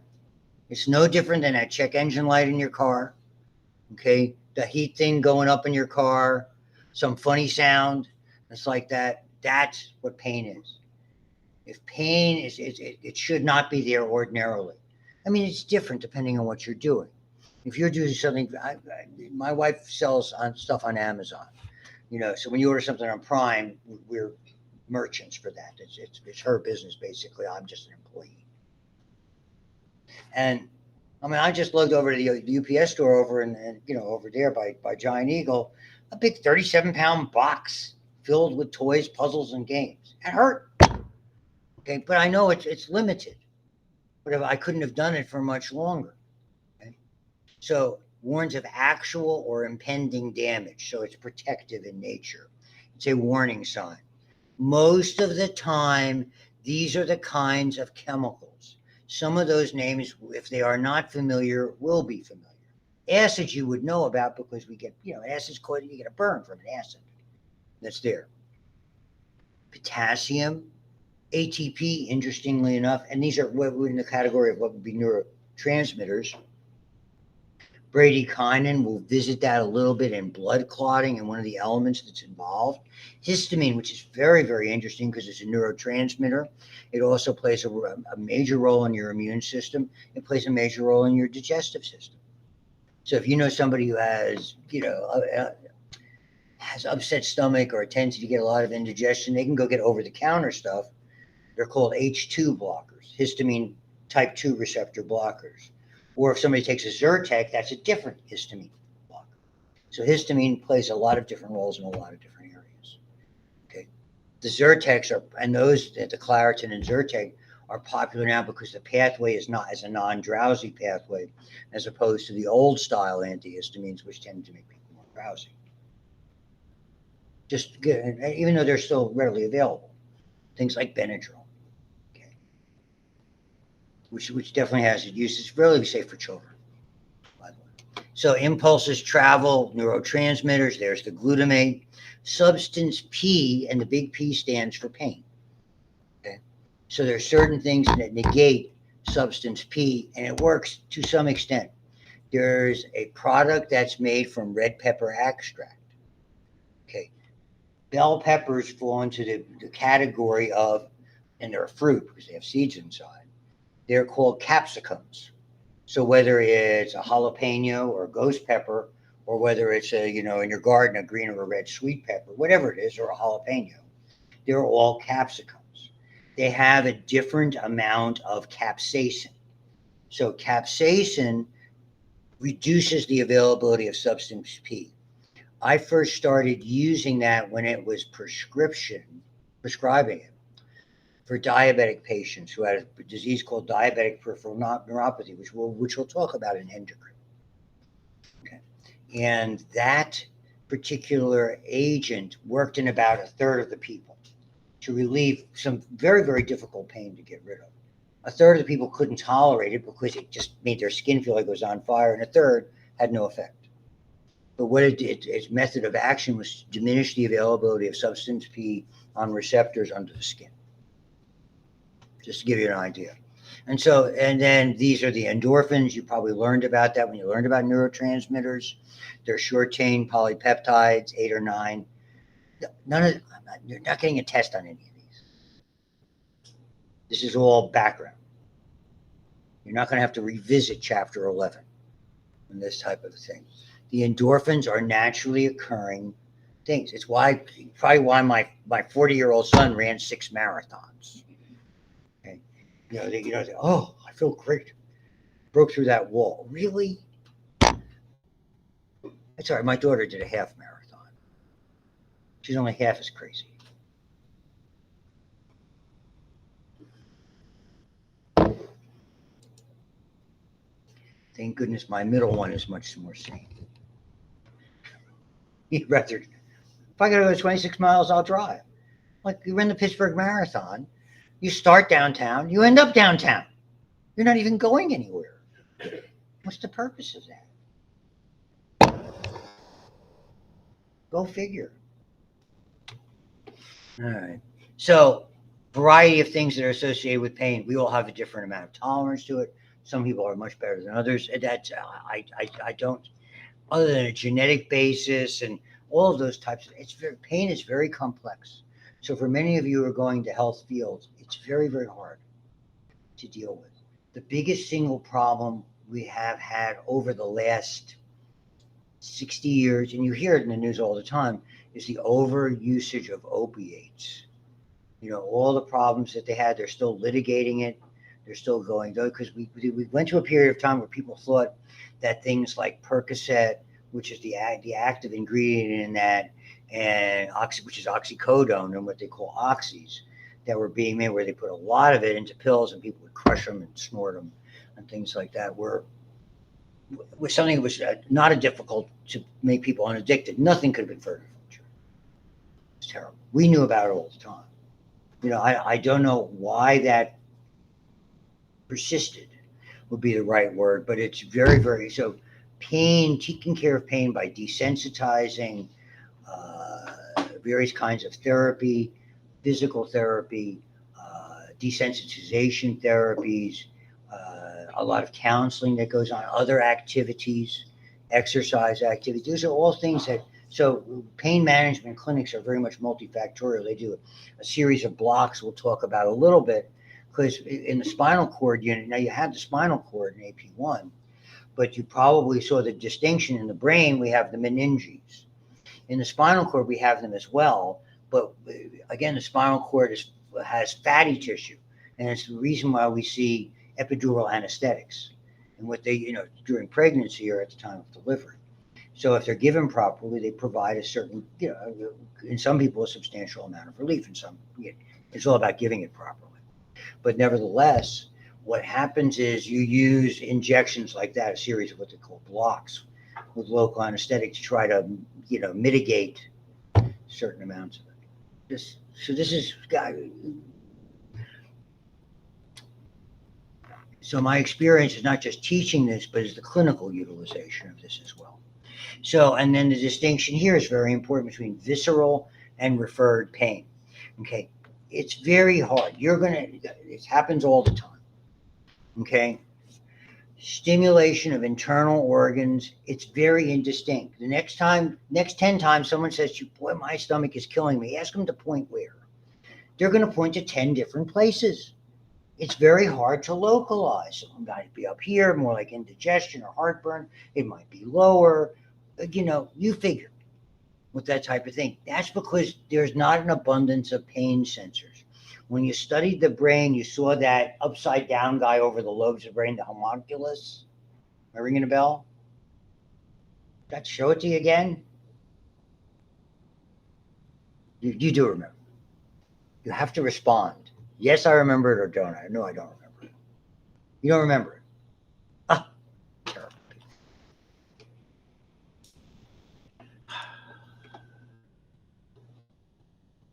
It's no different than that check engine light in your car, okay? The heat thing going up in your car, some funny sound. It's like that. That's what pain is. If pain is, it should not be there ordinarily. I mean, it's different depending on what you're doing. If you're doing something, my wife sells stuff on Amazon, so when you order something on Prime, we're merchants for that. It's her business basically. I'm just an employee. And I mean, I just looked over to the UPS store over over there by Giant Eagle, a big 37-pound box filled with toys, puzzles, and games. It hurt. Okay, but I know it's limited. But if I couldn't have done it for much longer. Okay? So warns of actual or impending damage. So it's protective in nature. It's a warning sign. Most of the time, these are the kinds of chemicals. Some of those names, if they are not familiar, will be familiar. Acids you would know about because we get, acids called, you get a burn from an acid that's there. Potassium, ATP, interestingly enough, and these are in the category of what would be neurotransmitters. Bradykinin, we'll visit that a little bit in blood clotting and one of the elements that's involved. Histamine, which is very, very interesting because it's a neurotransmitter. It also plays a major role in your immune system. It plays a major role in your digestive system. So if you know somebody who has, has upset stomach or a tendency to get a lot of indigestion, they can go get over-the-counter stuff. They're called H2 blockers, histamine type 2 receptor blockers. Or if somebody takes a Zyrtec, that's a different histamine blocker. So histamine plays a lot of different roles in a lot of different areas. Okay, the Zyrtecs the Claritin and Zyrtec are popular now because the pathway is not as a non-drowsy pathway, as opposed to the old style antihistamines, which tend to make people more drowsy. Just good, even though they're still readily available, things like Benadryl. Which definitely has its use. It's really safe for children, by the way. So impulses travel, neurotransmitters, there's the glutamate. Substance P, and the big P stands for pain. Okay? So there's certain things that negate substance P, and it works to some extent. There's a product that's made from red pepper extract. Okay. Bell peppers fall into the category of, and they're a fruit because they have seeds inside. They're called capsicums. So whether it's a jalapeno or a ghost pepper, or whether it's in your garden, a green or a red sweet pepper, whatever it is, or a jalapeno, they're all capsicums. They have a different amount of capsaicin. So capsaicin reduces the availability of substance P. I first started using that when it was prescribing it for diabetic patients who had a disease called diabetic peripheral neuropathy, which we'll talk about in endocrine. Okay. And that particular agent worked in about a third of the people to relieve some very, very difficult pain to get rid of. A third of the people couldn't tolerate it because it just made their skin feel like it was on fire, and a third had no effect. But what it did, its method of action was to diminish the availability of substance P on receptors under the skin, just to give you an idea. And so, and then these are the endorphins. You probably learned about that when you learned about neurotransmitters. They're short chain polypeptides, 8 or 9. None of, you're not getting a test on any of these. This is all background. You're not going to have to revisit chapter 11 on this type of thing. The endorphins are naturally occurring things. It's why, probably why my 40-year-old son ran 6 marathons. Okay. Oh, I feel great. Broke through that wall. Really? That's all right. My daughter did a half marathon. She's only half as crazy. Thank goodness my middle one is much more sane. He'd rather, if I gotta go 26 miles, I'll drive. Like you run the Pittsburgh Marathon, you start downtown, you end up downtown. You're not even going anywhere. What's the purpose of that? Go figure. All right. So, variety of things that are associated with pain. We all have a different amount of tolerance to it. Some people are much better than others. That's I don't. Other than a genetic basis and all of those types of, pain is very complex. So for many of you who are going to health fields, it's very, very hard to deal with. The biggest single problem we have had over the last 60 years, and you hear it in the news all the time, is the over usage of opiates. All the problems that they had, they're still litigating it. They're still going, though, because we went to a period of time where people thought that things like Percocet, which is the active ingredient in that, and which is oxycodone and what they call oxys, that were being made, where they put a lot of it into pills and people would crush them and snort them and things like that, was something that was not a difficult to make people unaddicted. Nothing could have been further from the truth. It's terrible. We knew about it all the time. I don't know why that persisted would be the right word, but it's very, very, so pain, taking care of pain by desensitizing, various kinds of therapy, physical therapy, desensitization therapies, a lot of counseling that goes on, other activities, exercise activities. These are all things that, so pain management clinics are very much multifactorial. They do a series of blocks we'll talk about a little bit, because in the spinal cord unit, now you have the spinal cord in AP1, but you probably saw the distinction in the brain. We have the meninges. In the spinal cord, we have them as well. But again, the spinal cord has fatty tissue. And it's the reason why we see epidural anesthetics and what they, during pregnancy or at the time of delivery. So if they're given properly, they provide a certain, in some people, a substantial amount of relief. In some, it's all about giving it properly. But nevertheless, what happens is you use injections like that, a series of what they call blocks with local anesthetic, to try to, mitigate certain amounts of it. So my experience is not just teaching this, but is the clinical utilization of this as well. So, and then the distinction here is very important between visceral and referred pain. Okay. It's very hard. It happens all the time. Okay. Stimulation of internal organs, it's very indistinct. The next 10 times someone says to you, boy, my stomach is killing me, ask them to point where. They're going to point to 10 different places. It's very hard to localize. It might be up here, more like indigestion or heartburn. It might be lower. You figure with that type of thing. That's because there's not an abundance of pain sensors. When you studied the brain, you saw that upside down guy over the lobes of the brain, the homunculus. Am I ringing a bell? Did I show it to you again? You do remember. You have to respond. Yes, I remember it, or don't I? No, I don't remember it. You don't remember it. Ah, terrible.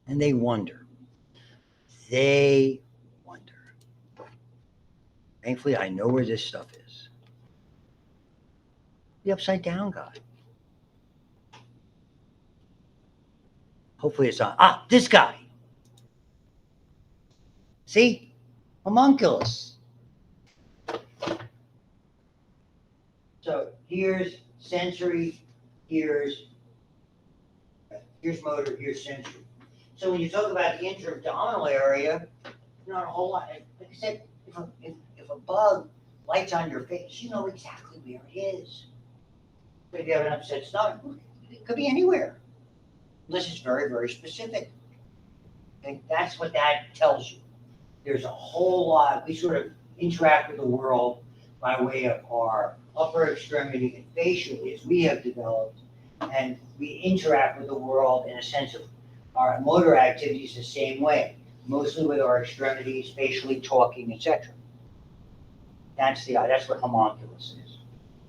And they wonder. Thankfully, I know where this stuff is. The upside down guy. Hopefully it's on. Ah, this guy. See? Homunculus. So here's sensory, here's motor, here's sensory. So when you talk about the intra-abdominal area, not a whole lot. Like I said, if a bug lights on your face, you know exactly where it is. But if you have an upset stomach, it could be anywhere, unless it's very, very specific. And that's what that tells you. There's a whole lot. We sort of interact with the world by way of our upper extremity and facially as we have developed, and we interact with the world in a sense of our motor activities the same way, mostly with our extremities, facially talking, etc. That's what homunculus is.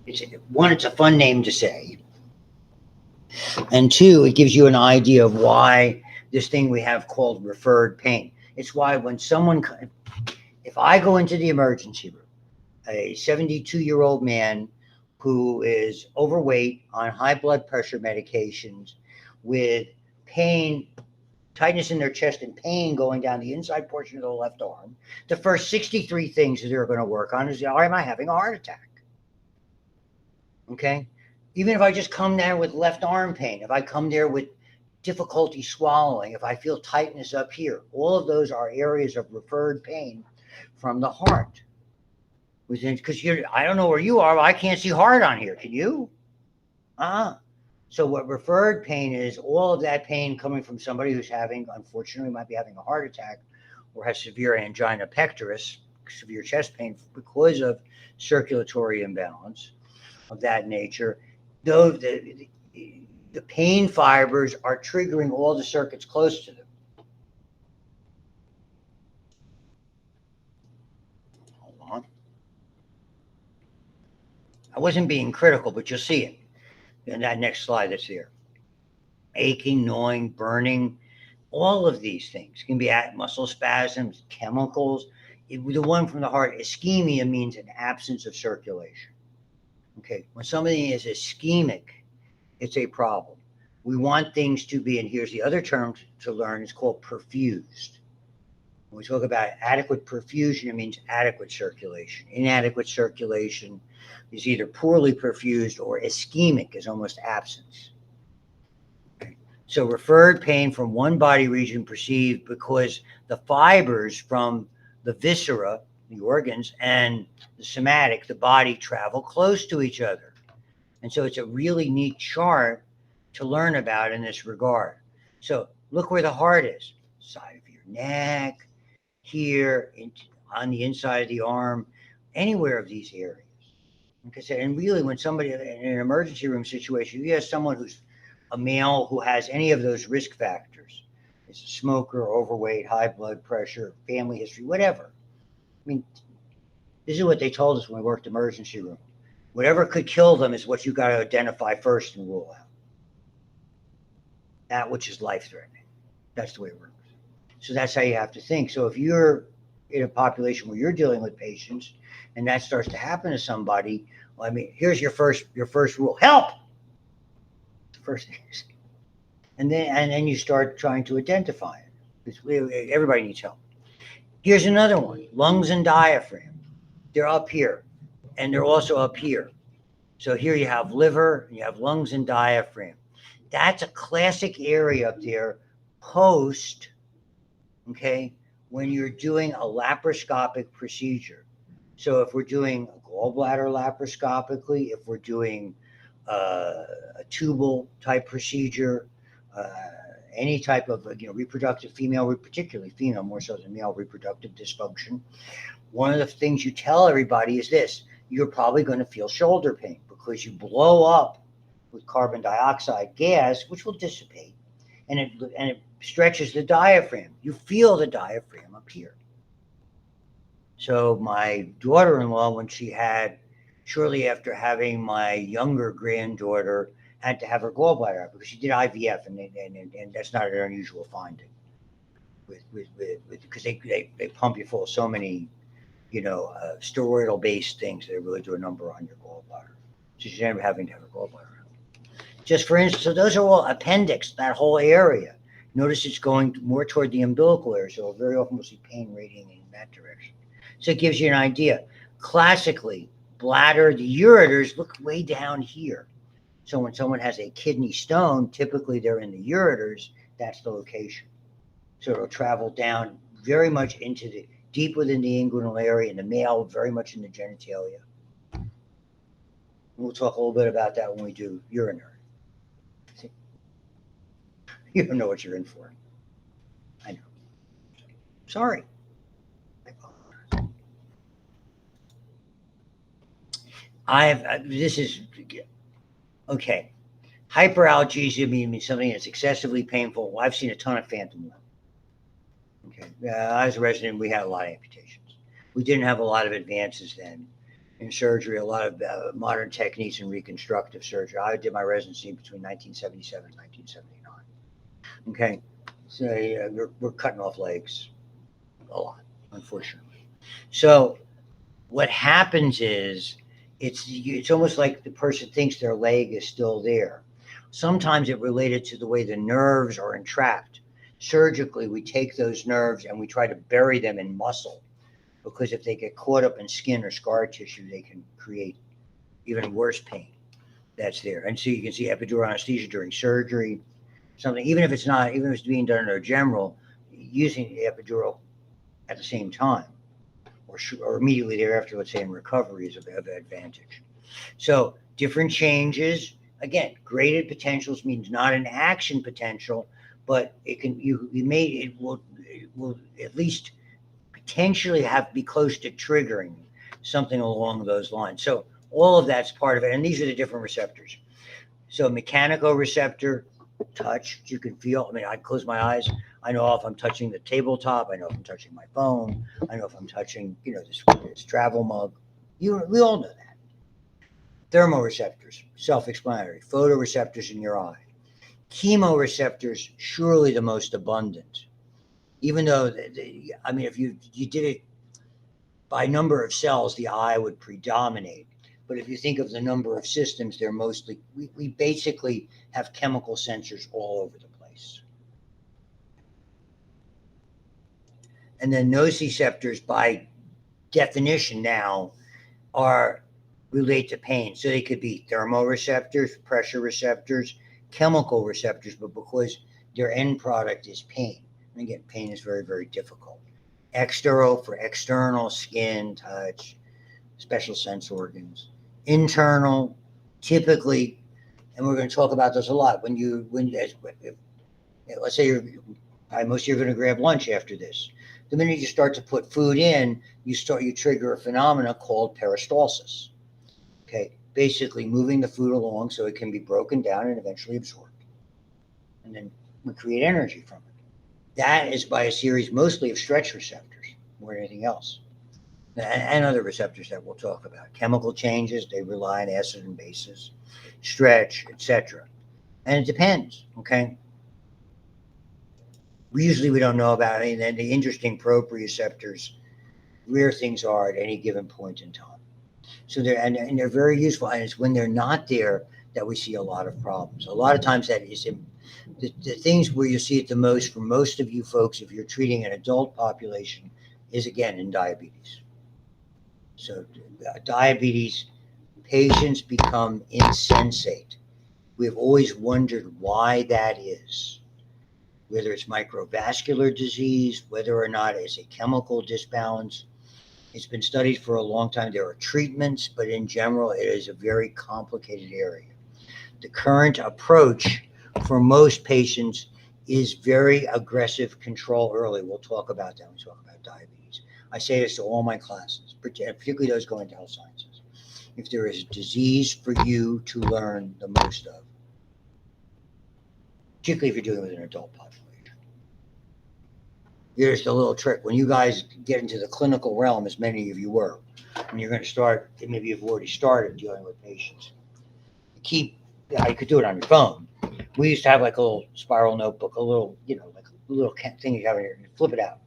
It's a fun name to say, and two, it gives you an idea of why this thing we have called referred pain. It's why when if I go into the emergency room, a 72-year-old man who is overweight on high blood pressure medications with pain, tightness in their chest and pain going down the inside portion of the left arm, the first 63 things that they're going to work on is, am I having a heart attack? Okay? Even if I just come there with left arm pain, if I come there with difficulty swallowing, if I feel tightness up here, all of those are areas of referred pain from the heart. Because I don't know where you are, but I can't see heart on here. Can you? So what referred pain is, all of that pain coming from somebody who's unfortunately, might be having a heart attack or has severe angina pectoris, severe chest pain because of circulatory imbalance of that nature. Though the pain fibers are triggering all the circuits close to them. Hold on. I wasn't being critical, but you'll see it in that next slide that's there. Aching, gnawing, burning, all of these things can be muscle spasms, chemicals. The one from the heart, ischemia, means an absence of circulation. Okay, when somebody is ischemic, it's a problem. We want things to be, and here's the other term to learn, it's called perfused. When we talk about adequate perfusion, it means adequate circulation. Inadequate circulation is either poorly perfused or ischemic, is almost absence. Okay. So referred pain from one body region perceived because the fibers from the viscera, the organs, and the somatic, the body, travel close to each other. And so it's a really neat chart to learn about in this regard. So look where the heart is, side of your neck, here, on the inside of the arm, anywhere of these areas. Like I said, and really when somebody in an emergency room situation, you have someone who's a male who has any of those risk factors, is a smoker, overweight, high blood pressure, family history, whatever. I mean, this is what they told us when we worked emergency room. Whatever could kill them is what you got to identify first and rule out. That which is life-threatening. That's the way it works. So that's how you have to think. So if you're in a population where you're dealing with patients and that starts to happen to somebody, well, I mean, here's your first rule: help. The first thing is, and then you start trying to identify it. Because everybody needs help. Here's another one: lungs and diaphragm. They're up here, and they're also up here. So here you have liver, you have lungs and diaphragm. That's a classic area up there post, okay, when you're doing a laparoscopic procedure. So if we're doing a gallbladder laparoscopically, if we're doing a tubal type procedure, any type of reproductive female, particularly female more so than male reproductive dysfunction, one of the things you tell everybody is this: you're probably going to feel shoulder pain because you blow up with carbon dioxide gas, which will dissipate, and it stretches the diaphragm. You feel the diaphragm up here. So my daughter-in-law, when shortly after having my younger granddaughter, had to have her gallbladder out because she did IVF, and that's not an unusual finding. Because they pump you full of so many steroidal based things that really do a number on your gallbladder. So she's never having to have a gallbladder. Just for instance, so those are all appendix, that whole area. Notice it's going more toward the umbilical area, so very often we'll see pain radiating in that direction. So it gives you an idea. Classically, bladder, the ureters look way down here. So when someone has a kidney stone, typically they're in the ureters, that's the location. So it'll travel down very much into the deep within the inguinal area, in the male, very much in the genitalia. We'll talk a little bit about that when we do urinary. You don't know what you're in for. I know. Sorry. This is, okay. Hyperalgesia means something that's excessively painful. I've seen a ton of phantom limb. Okay. I was a resident, we had a lot of amputations. We didn't have a lot of advances then in surgery, a lot of modern techniques in reconstructive surgery. I did my residency between 1977 and 1979. Okay. So we're cutting off legs a lot, unfortunately. So what happens is it's almost like the person thinks their leg is still there. Sometimes it related to the way the nerves are entrapped. Surgically, we take those nerves and we try to bury them in muscle, because if they get caught up in skin or scar tissue, they can create even worse pain that's there. And so you can see epidural anesthesia during surgery, something, even if it's being done in a general, using the epidural at the same time or immediately thereafter, let's say in recovery, is of advantage. So different changes. Again, graded potentials means not an action potential, but it will at least potentially be close to triggering something along those lines. So all of that's part of it, and these are the different receptors. So mechanoreceptor, touch, you can feel. I mean, I close my eyes, I know if I'm touching the tabletop, I know if I'm touching my phone, I know if I'm touching, this travel mug. We all know that. Thermoreceptors, self-explanatory. Photoreceptors in your eye. Chemoreceptors, surely the most abundant. Even though, if you did it by number of cells, the eye would predominate. But if you think of the number of systems, they're mostly, we basically have chemical sensors all over the place. And then nociceptors, by definition now, relate to pain. So they could be thermoreceptors, pressure receptors, chemical receptors, but because their end product is pain. And again, pain is very, very difficult. External for external, skin, touch, special sense organs. Internal, typically, and we're going to talk about this a lot. Let's say most of you are going to grab lunch after this. The minute you start to put food in, you trigger a phenomenon called peristalsis. Okay, basically moving the food along so it can be broken down and eventually absorbed. And then we create energy from it. That is by a series mostly of stretch receptors more than anything else. And other receptors that we'll talk about. Chemical changes, they rely on acid and bases, stretch, etc. And it depends, okay? Usually we don't know about it, and the interesting proprioceptors, where things are at any given point in time. So they're very useful, and it's when they're not there that we see a lot of problems. A lot of times that is the things where you see it the most for most of you folks, if you're treating an adult population, is again in diabetes. So diabetes patients become insensate. We've always wondered why that is, whether it's microvascular disease, whether or not it's a chemical disbalance. It's been studied for a long time. There are treatments, but in general, it is a very complicated area. The current approach for most patients is very aggressive control early. We'll talk about that when we talk about diabetes. I say this to all my classes, particularly those going to health sciences. If there is a disease for you to learn the most of, particularly if you're dealing with an adult population. Here's the little trick. When you guys get into the clinical realm, as many of you were, and you're going to start, maybe you've already started dealing with patients, you could do it on your phone. We used to have like a little spiral notebook, a little, like a little thing you have in here, you flip it out.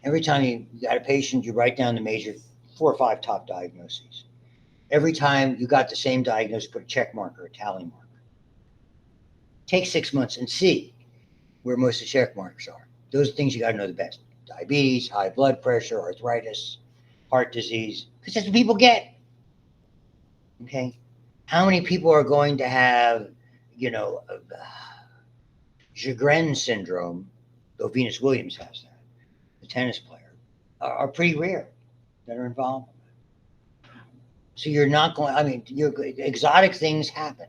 Every time you got a patient, you write down the major 4 or 5 top diagnoses. Every time you got the same diagnosis, put a check mark or a tally mark. Take 6 months and see where most of the check marks are. Those are things you got to know the best. Diabetes, high blood pressure, arthritis, heart disease, because that's what people get. Okay? How many people are going to have, Sjogren syndrome, though Venus Williams has that, the tennis player, are pretty rare that are involved. So you're not going, exotic things happen.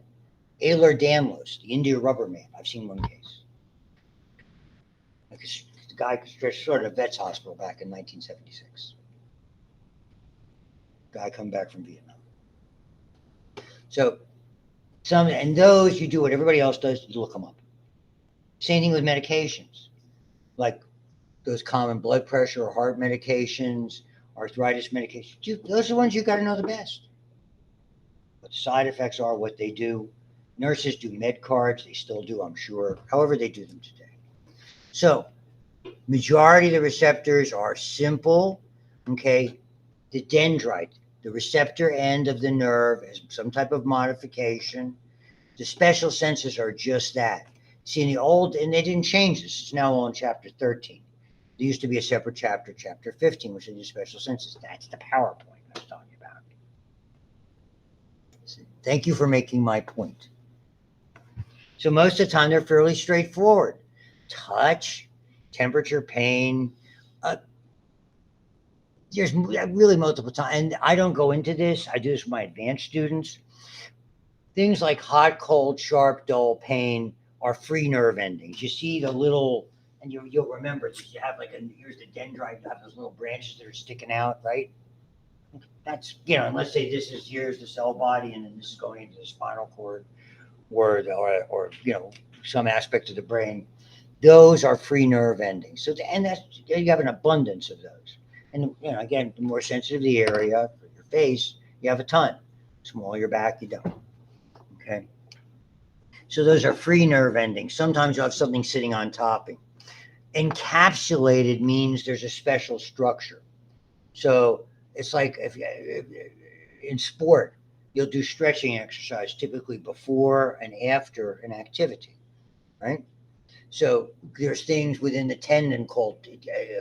Ehlers-Danlos, the India rubber man. I've seen one case. Like the guy started a vet's hospital back in 1976. Guy come back from Vietnam. So and those you do what everybody else does, you look them up. Same thing with medications, like those common blood pressure or heart medications, arthritis medications. Those are the ones you got to know the best. What the side effects are, what they do. Nurses do med cards. They still do, I'm sure. However they do them today. So majority of the receptors are simple. Okay. The dendrite, the receptor end of the nerve, has some type of modification. The special senses are just that. See, in the old, and they didn't change this. It's now all in chapter 13. There used to be a separate chapter, chapter 15, which is the special senses. That's the PowerPoint I was talking about. So thank you for making my point. So most of the time, they're fairly straightforward. Touch, temperature, pain. There's really multiple times, and I don't go into this. I do this with my advanced students. Things like hot, cold, sharp, dull, pain are free nerve endings. You see the little, and you'll remember this. You have here's the dendrite. You have those little branches that are sticking out, right? That's, and let's say here's the cell body, and then this is going into the spinal cord, or some aspect of the brain. Those are free nerve endings. So, and that's, you have an abundance of those. And again, the more sensitive the area for your face, you have a ton. The smaller your back, you don't. Okay. So those are free nerve endings. Sometimes you'll have something sitting on top. Encapsulated means there's a special structure. So it's like if in sport, you'll do stretching exercise typically before and after an activity, right? So there's things within the tendon called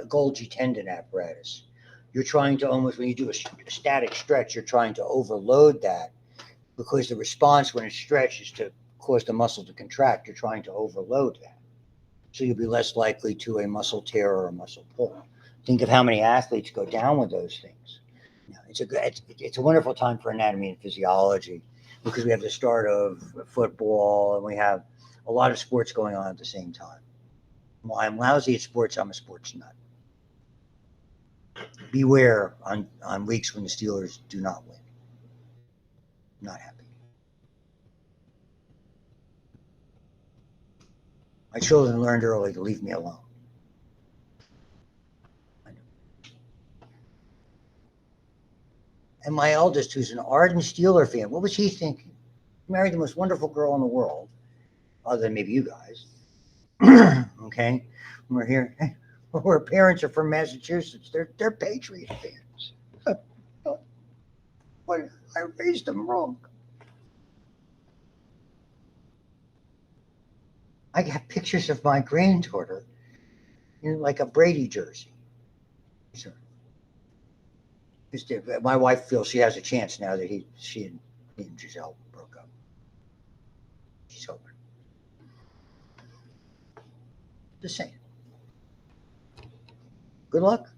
Golgi tendon apparatus. You're trying to almost, when you do a static stretch, you're trying to overload that, because the response when it's stretched is to cause the muscle to contract. You're trying to overload that. So you'll be less likely to a muscle tear or a muscle pull. Think of how many athletes go down with those things. It's a wonderful time for anatomy and physiology, because we have the start of football and we have a lot of sports going on at the same time. While I'm lousy at sports, I'm a sports nut. Beware on weeks when the Steelers do not win. Not happy. My children learned early to leave me alone. I know. And my eldest, who's an ardent Steeler fan, what was he thinking? He married the most wonderful girl in the world, other than maybe you guys. Okay? We're here. Our parents are from Massachusetts. They're Patriot fans. What? I raised them wrong. I have pictures of my granddaughter in like a Brady jersey. Sure. My wife feels she has a chance now that she and Giselle broke up. She's hoping. Just saying. Good luck.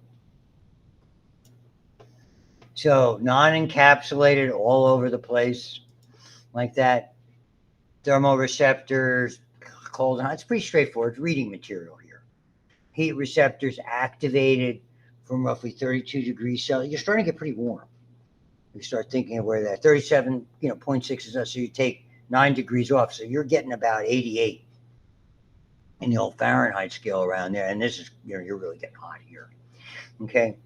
So non-encapsulated all over the place like that. Thermoreceptors, cold and hot. It's pretty straightforward reading material here. Heat receptors activated from roughly 32 degrees Celsius. You're starting to get pretty warm. You start thinking of where that 37.6 is. So you take 9 degrees off. So you're getting about 88 in the old Fahrenheit scale around there. And this is, you're really getting hot here. Okay.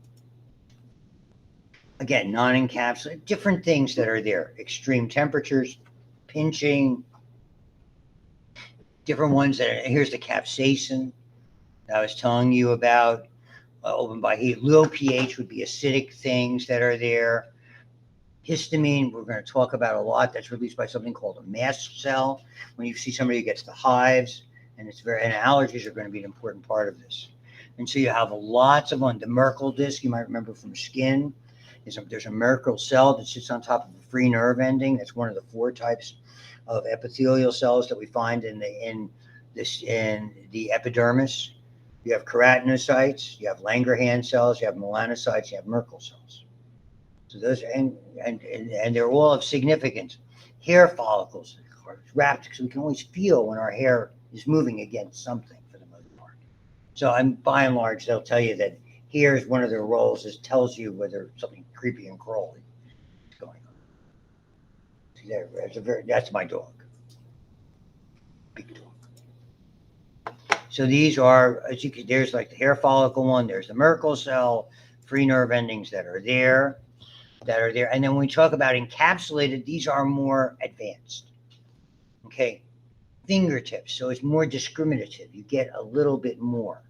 Again, non-encapsulated, different things that are there. Extreme temperatures, pinching, different ones here's the capsaicin that I was telling you about, opened by heat. Low pH would be acidic things that are there. Histamine, we're going to talk about a lot. That's released by something called a mast cell. When you see somebody who gets the hives, and allergies are going to be an important part of this. And so you have lots of the Merkel disc, you might remember from skin. There's a Merkel cell that sits on top of a free nerve ending. That's one of the 4 types of epithelial cells that we find in the epidermis. You have keratinocytes, you have Langerhans cells, you have melanocytes, you have Merkel cells. So those and they're all of significance. Hair follicles are wrapped, so we can always feel when our hair is moving against something for the most part. So by and large, they'll tell you that hair is one of their roles, is tells you whether something creepy and crawly is going on. See, that's my dog. Big dog. So these are, as you can, there's like the hair follicle one, there's the Merkel cell, free nerve endings that are there. And then when we talk about encapsulated, these are more advanced. Okay. Fingertips. So it's more discriminative. You get a little bit more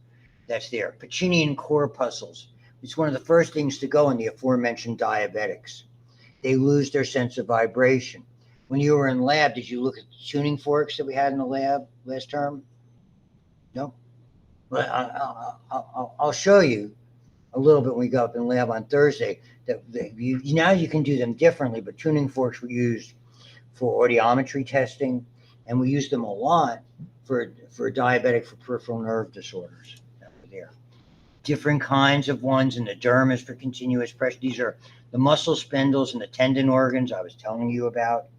that's there. Pacinian corpuscles. It's one of the first things to go in the aforementioned diabetics. They lose their sense of vibration. When you were in lab, did you look at the tuning forks that we had in the lab last term? No? Well, I'll show you a little bit when we go up in lab on Thursday. Now you can do them differently, but tuning forks were used for audiometry testing, and we use them a lot for diabetic, for peripheral nerve disorders. There, different kinds of ones in the dermis for continuous pressure. These are the muscle spindles and the tendon organs I was telling you about.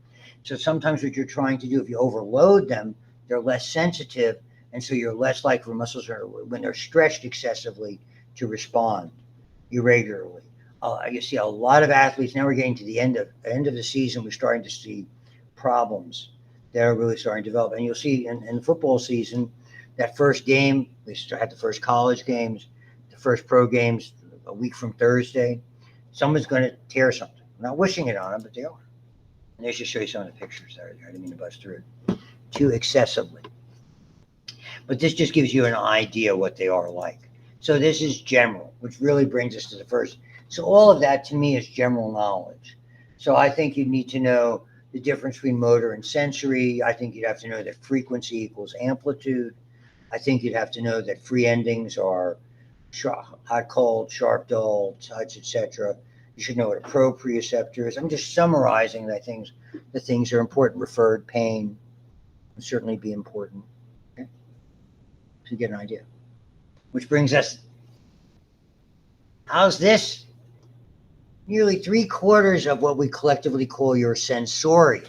So sometimes what you're trying to do, if you overload them, they're less sensitive, and so you're less likely for muscles when they're stretched excessively to respond irregularly. You see a lot of athletes now. We're getting to the end of the season. We're starting to see problems that are really starting to develop. And you'll see in the football season, that first game, we had the first college games, the first pro games a week from Thursday. Someone's going to tear something. I'm not wishing it on them, but they are. And they should show you some of the pictures there. I didn't mean to bust through it too excessively. But this just gives you an idea what they are like. So this is general, which really brings us to the first. So all of that to me is general knowledge. So I think you need to know the difference between motor and sensory. I think you'd have to know that frequency equals amplitude. I think you'd have to know that free endings are hot, cold, sharp, dull, touch, etc. You should know what a proprioceptor is. I'm just summarizing the things are important. Referred pain would certainly be important. Okay? So you get an idea. Which brings us, how's this? Nearly 3/4 of what we collectively call your sensorium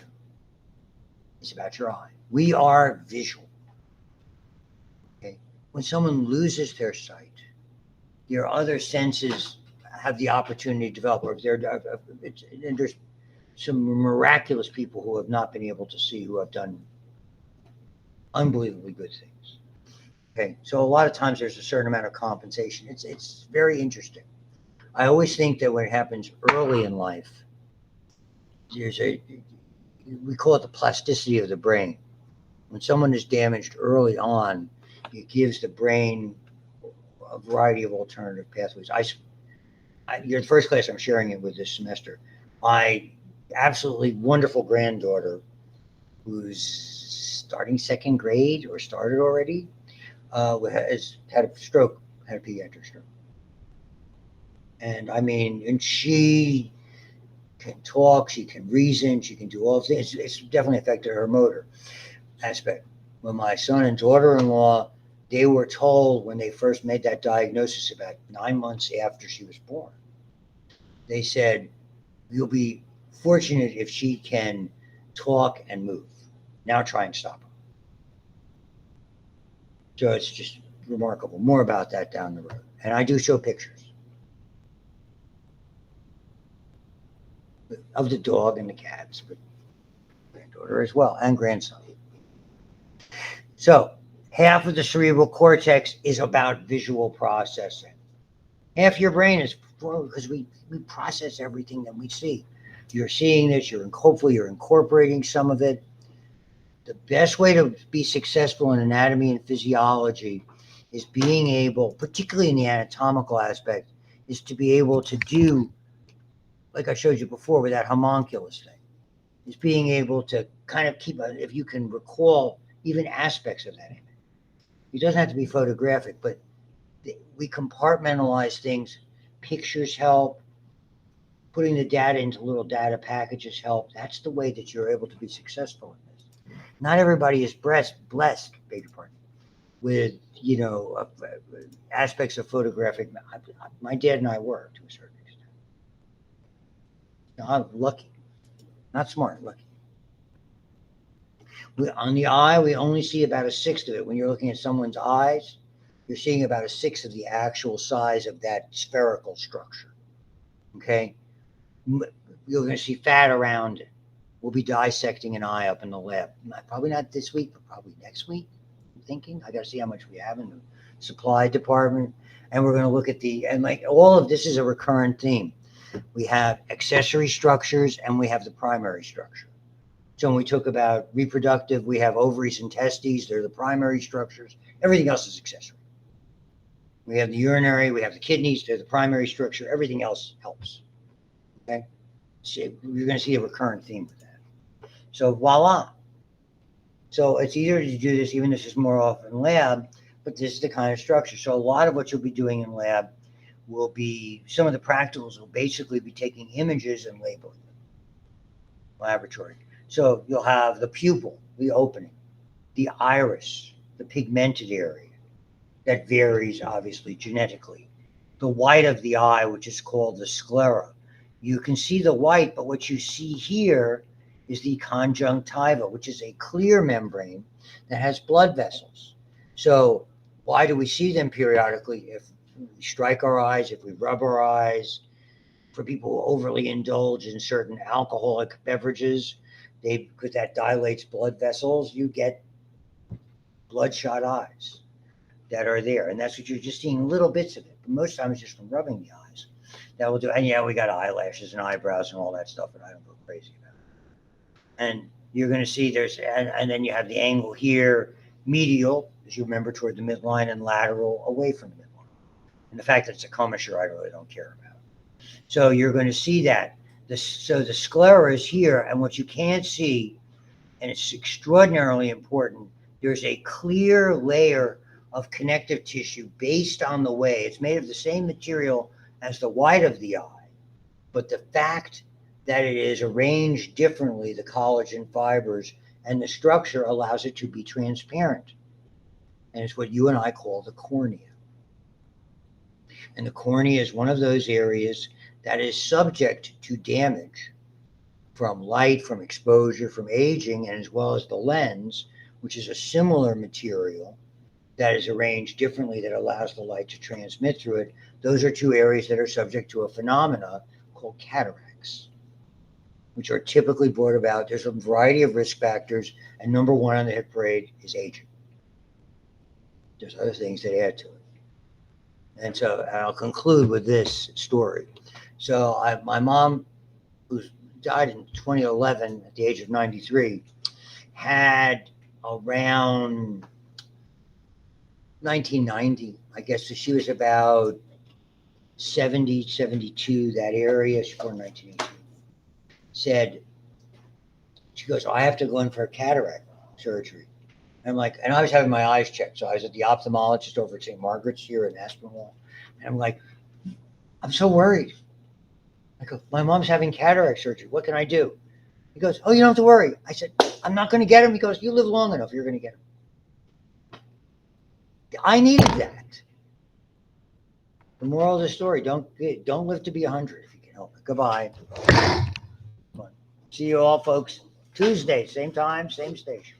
is about your eye. We are visual. Okay? When someone loses their sight, your other senses have the opportunity to develop. And there's some miraculous people who have not been able to see, who have done unbelievably good things. Okay, so a lot of times there's a certain amount of compensation. It's very interesting. I always think that when it happens early in life, we call it the plasticity of the brain. When someone is damaged early on, it gives the brain a variety of alternative pathways. You're the first class I'm sharing it with this semester. My absolutely wonderful granddaughter, who's starting 2nd grade or started already, has had a stroke, had a pediatric stroke. And she can talk, she can reason, she can do all things. It's definitely affected her motor aspect. When my son and daughter-in-law, they were told when they first made that diagnosis about 9 months after she was born, they said, you'll be fortunate if she can talk and move. Now try and stop her. So it's just remarkable. More about that down the road. And I do show pictures of the dog and the cats, but granddaughter as well, and grandson. So half of the cerebral cortex is about visual processing. Half your brain is, because we process everything that we see. You're seeing this, hopefully you're incorporating some of it. The best way to be successful in anatomy and physiology is being able, particularly in the anatomical aspect, is to be able to do like I showed you before with that homunculus thing, is being able to kind of keep, if you can recall even aspects of that image. It doesn't have to be photographic, but we compartmentalize things. Pictures help. Putting the data into little data packages help. That's the way that you're able to be successful in this. Not everybody is blessed, beg your pardon, with, aspects of photographic. My dad and I were, to a certain extent. Now, I'm lucky, not smart, lucky. On the eye, we only see about a sixth of it. When you're looking at someone's eyes, you're seeing about a sixth of the actual size of that spherical structure. Okay? You're going to see fat around it. We'll be dissecting an eye up in the lab. Probably not this week, but probably next week. I'm thinking. I got to see how much we have in the supply department. And we're going to look at like all of this is a recurrent theme. We have accessory structures and we have the primary structure. So when we talk about reproductive, we have ovaries and testes. They're the primary structures. Everything else is accessory. We have the urinary. We have the kidneys. They're the primary structure. Everything else helps. Okay? So you're going to see a recurrent theme with that. So voila. So it's easier to do this, even if this is more often lab, but this is the kind of structure. So a lot of what you'll be doing in lab will be, some of the practicals will basically be taking images and labeling them. Laboratory. So you'll have the pupil, the opening, the iris, the pigmented area. That varies, obviously, genetically. The white of the eye, which is called the sclera. You can see the white, but what you see here is the conjunctiva, which is a clear membrane that has blood vessels. So why do we see them periodically? If we strike our eyes, if we rub our eyes, for people who overly indulge in certain alcoholic beverages, because that dilates blood vessels, you get bloodshot eyes that are there. And that's what you're just seeing, little bits of it. But most times it's just from rubbing the eyes. That will do. And yeah, we got eyelashes and eyebrows and all that stuff, and I don't go crazy about it. And you're going to see and then you have the angle here, medial, as you remember, toward the midline, and lateral, away from the midline. And the fact that it's a commissure, I really don't care about. So you're going to see that. So the sclera is here, and what you can't see, and it's extraordinarily important, there's a clear layer of connective tissue based on the way it's made of the same material as the white of the eye, but the fact that it is arranged differently, the collagen fibers and the structure, allows it to be transparent. And it's what you and I call the cornea. And the cornea is one of those areas that is subject to damage from light, from exposure, from aging, and as well as the lens, which is a similar material that is arranged differently that allows the light to transmit through it. Those are two areas that are subject to a phenomena called cataracts, which are typically brought about. There's a variety of risk factors, and number one on the hit parade is aging. There's other things that add to it. And so I'll conclude with this story. So my mom, who died in 2011 at the age of 93, had around 1990, I guess, so she was about 70, 72, that area. She was born in 1982. She goes, I have to go in for a cataract surgery. And I'm like, and I was having my eyes checked. So I was at the ophthalmologist over at St. Margaret's here in Aspinwall. And I'm like, I'm so worried. I go, my mom's having cataract surgery. What can I do? He goes, oh, you don't have to worry. I said, I'm not going to get him. He goes, you live long enough, you're going to get him. I needed that. The moral of the story, don't live to be 100 if you can help it. Goodbye. See you all, folks. Tuesday, same time, same station.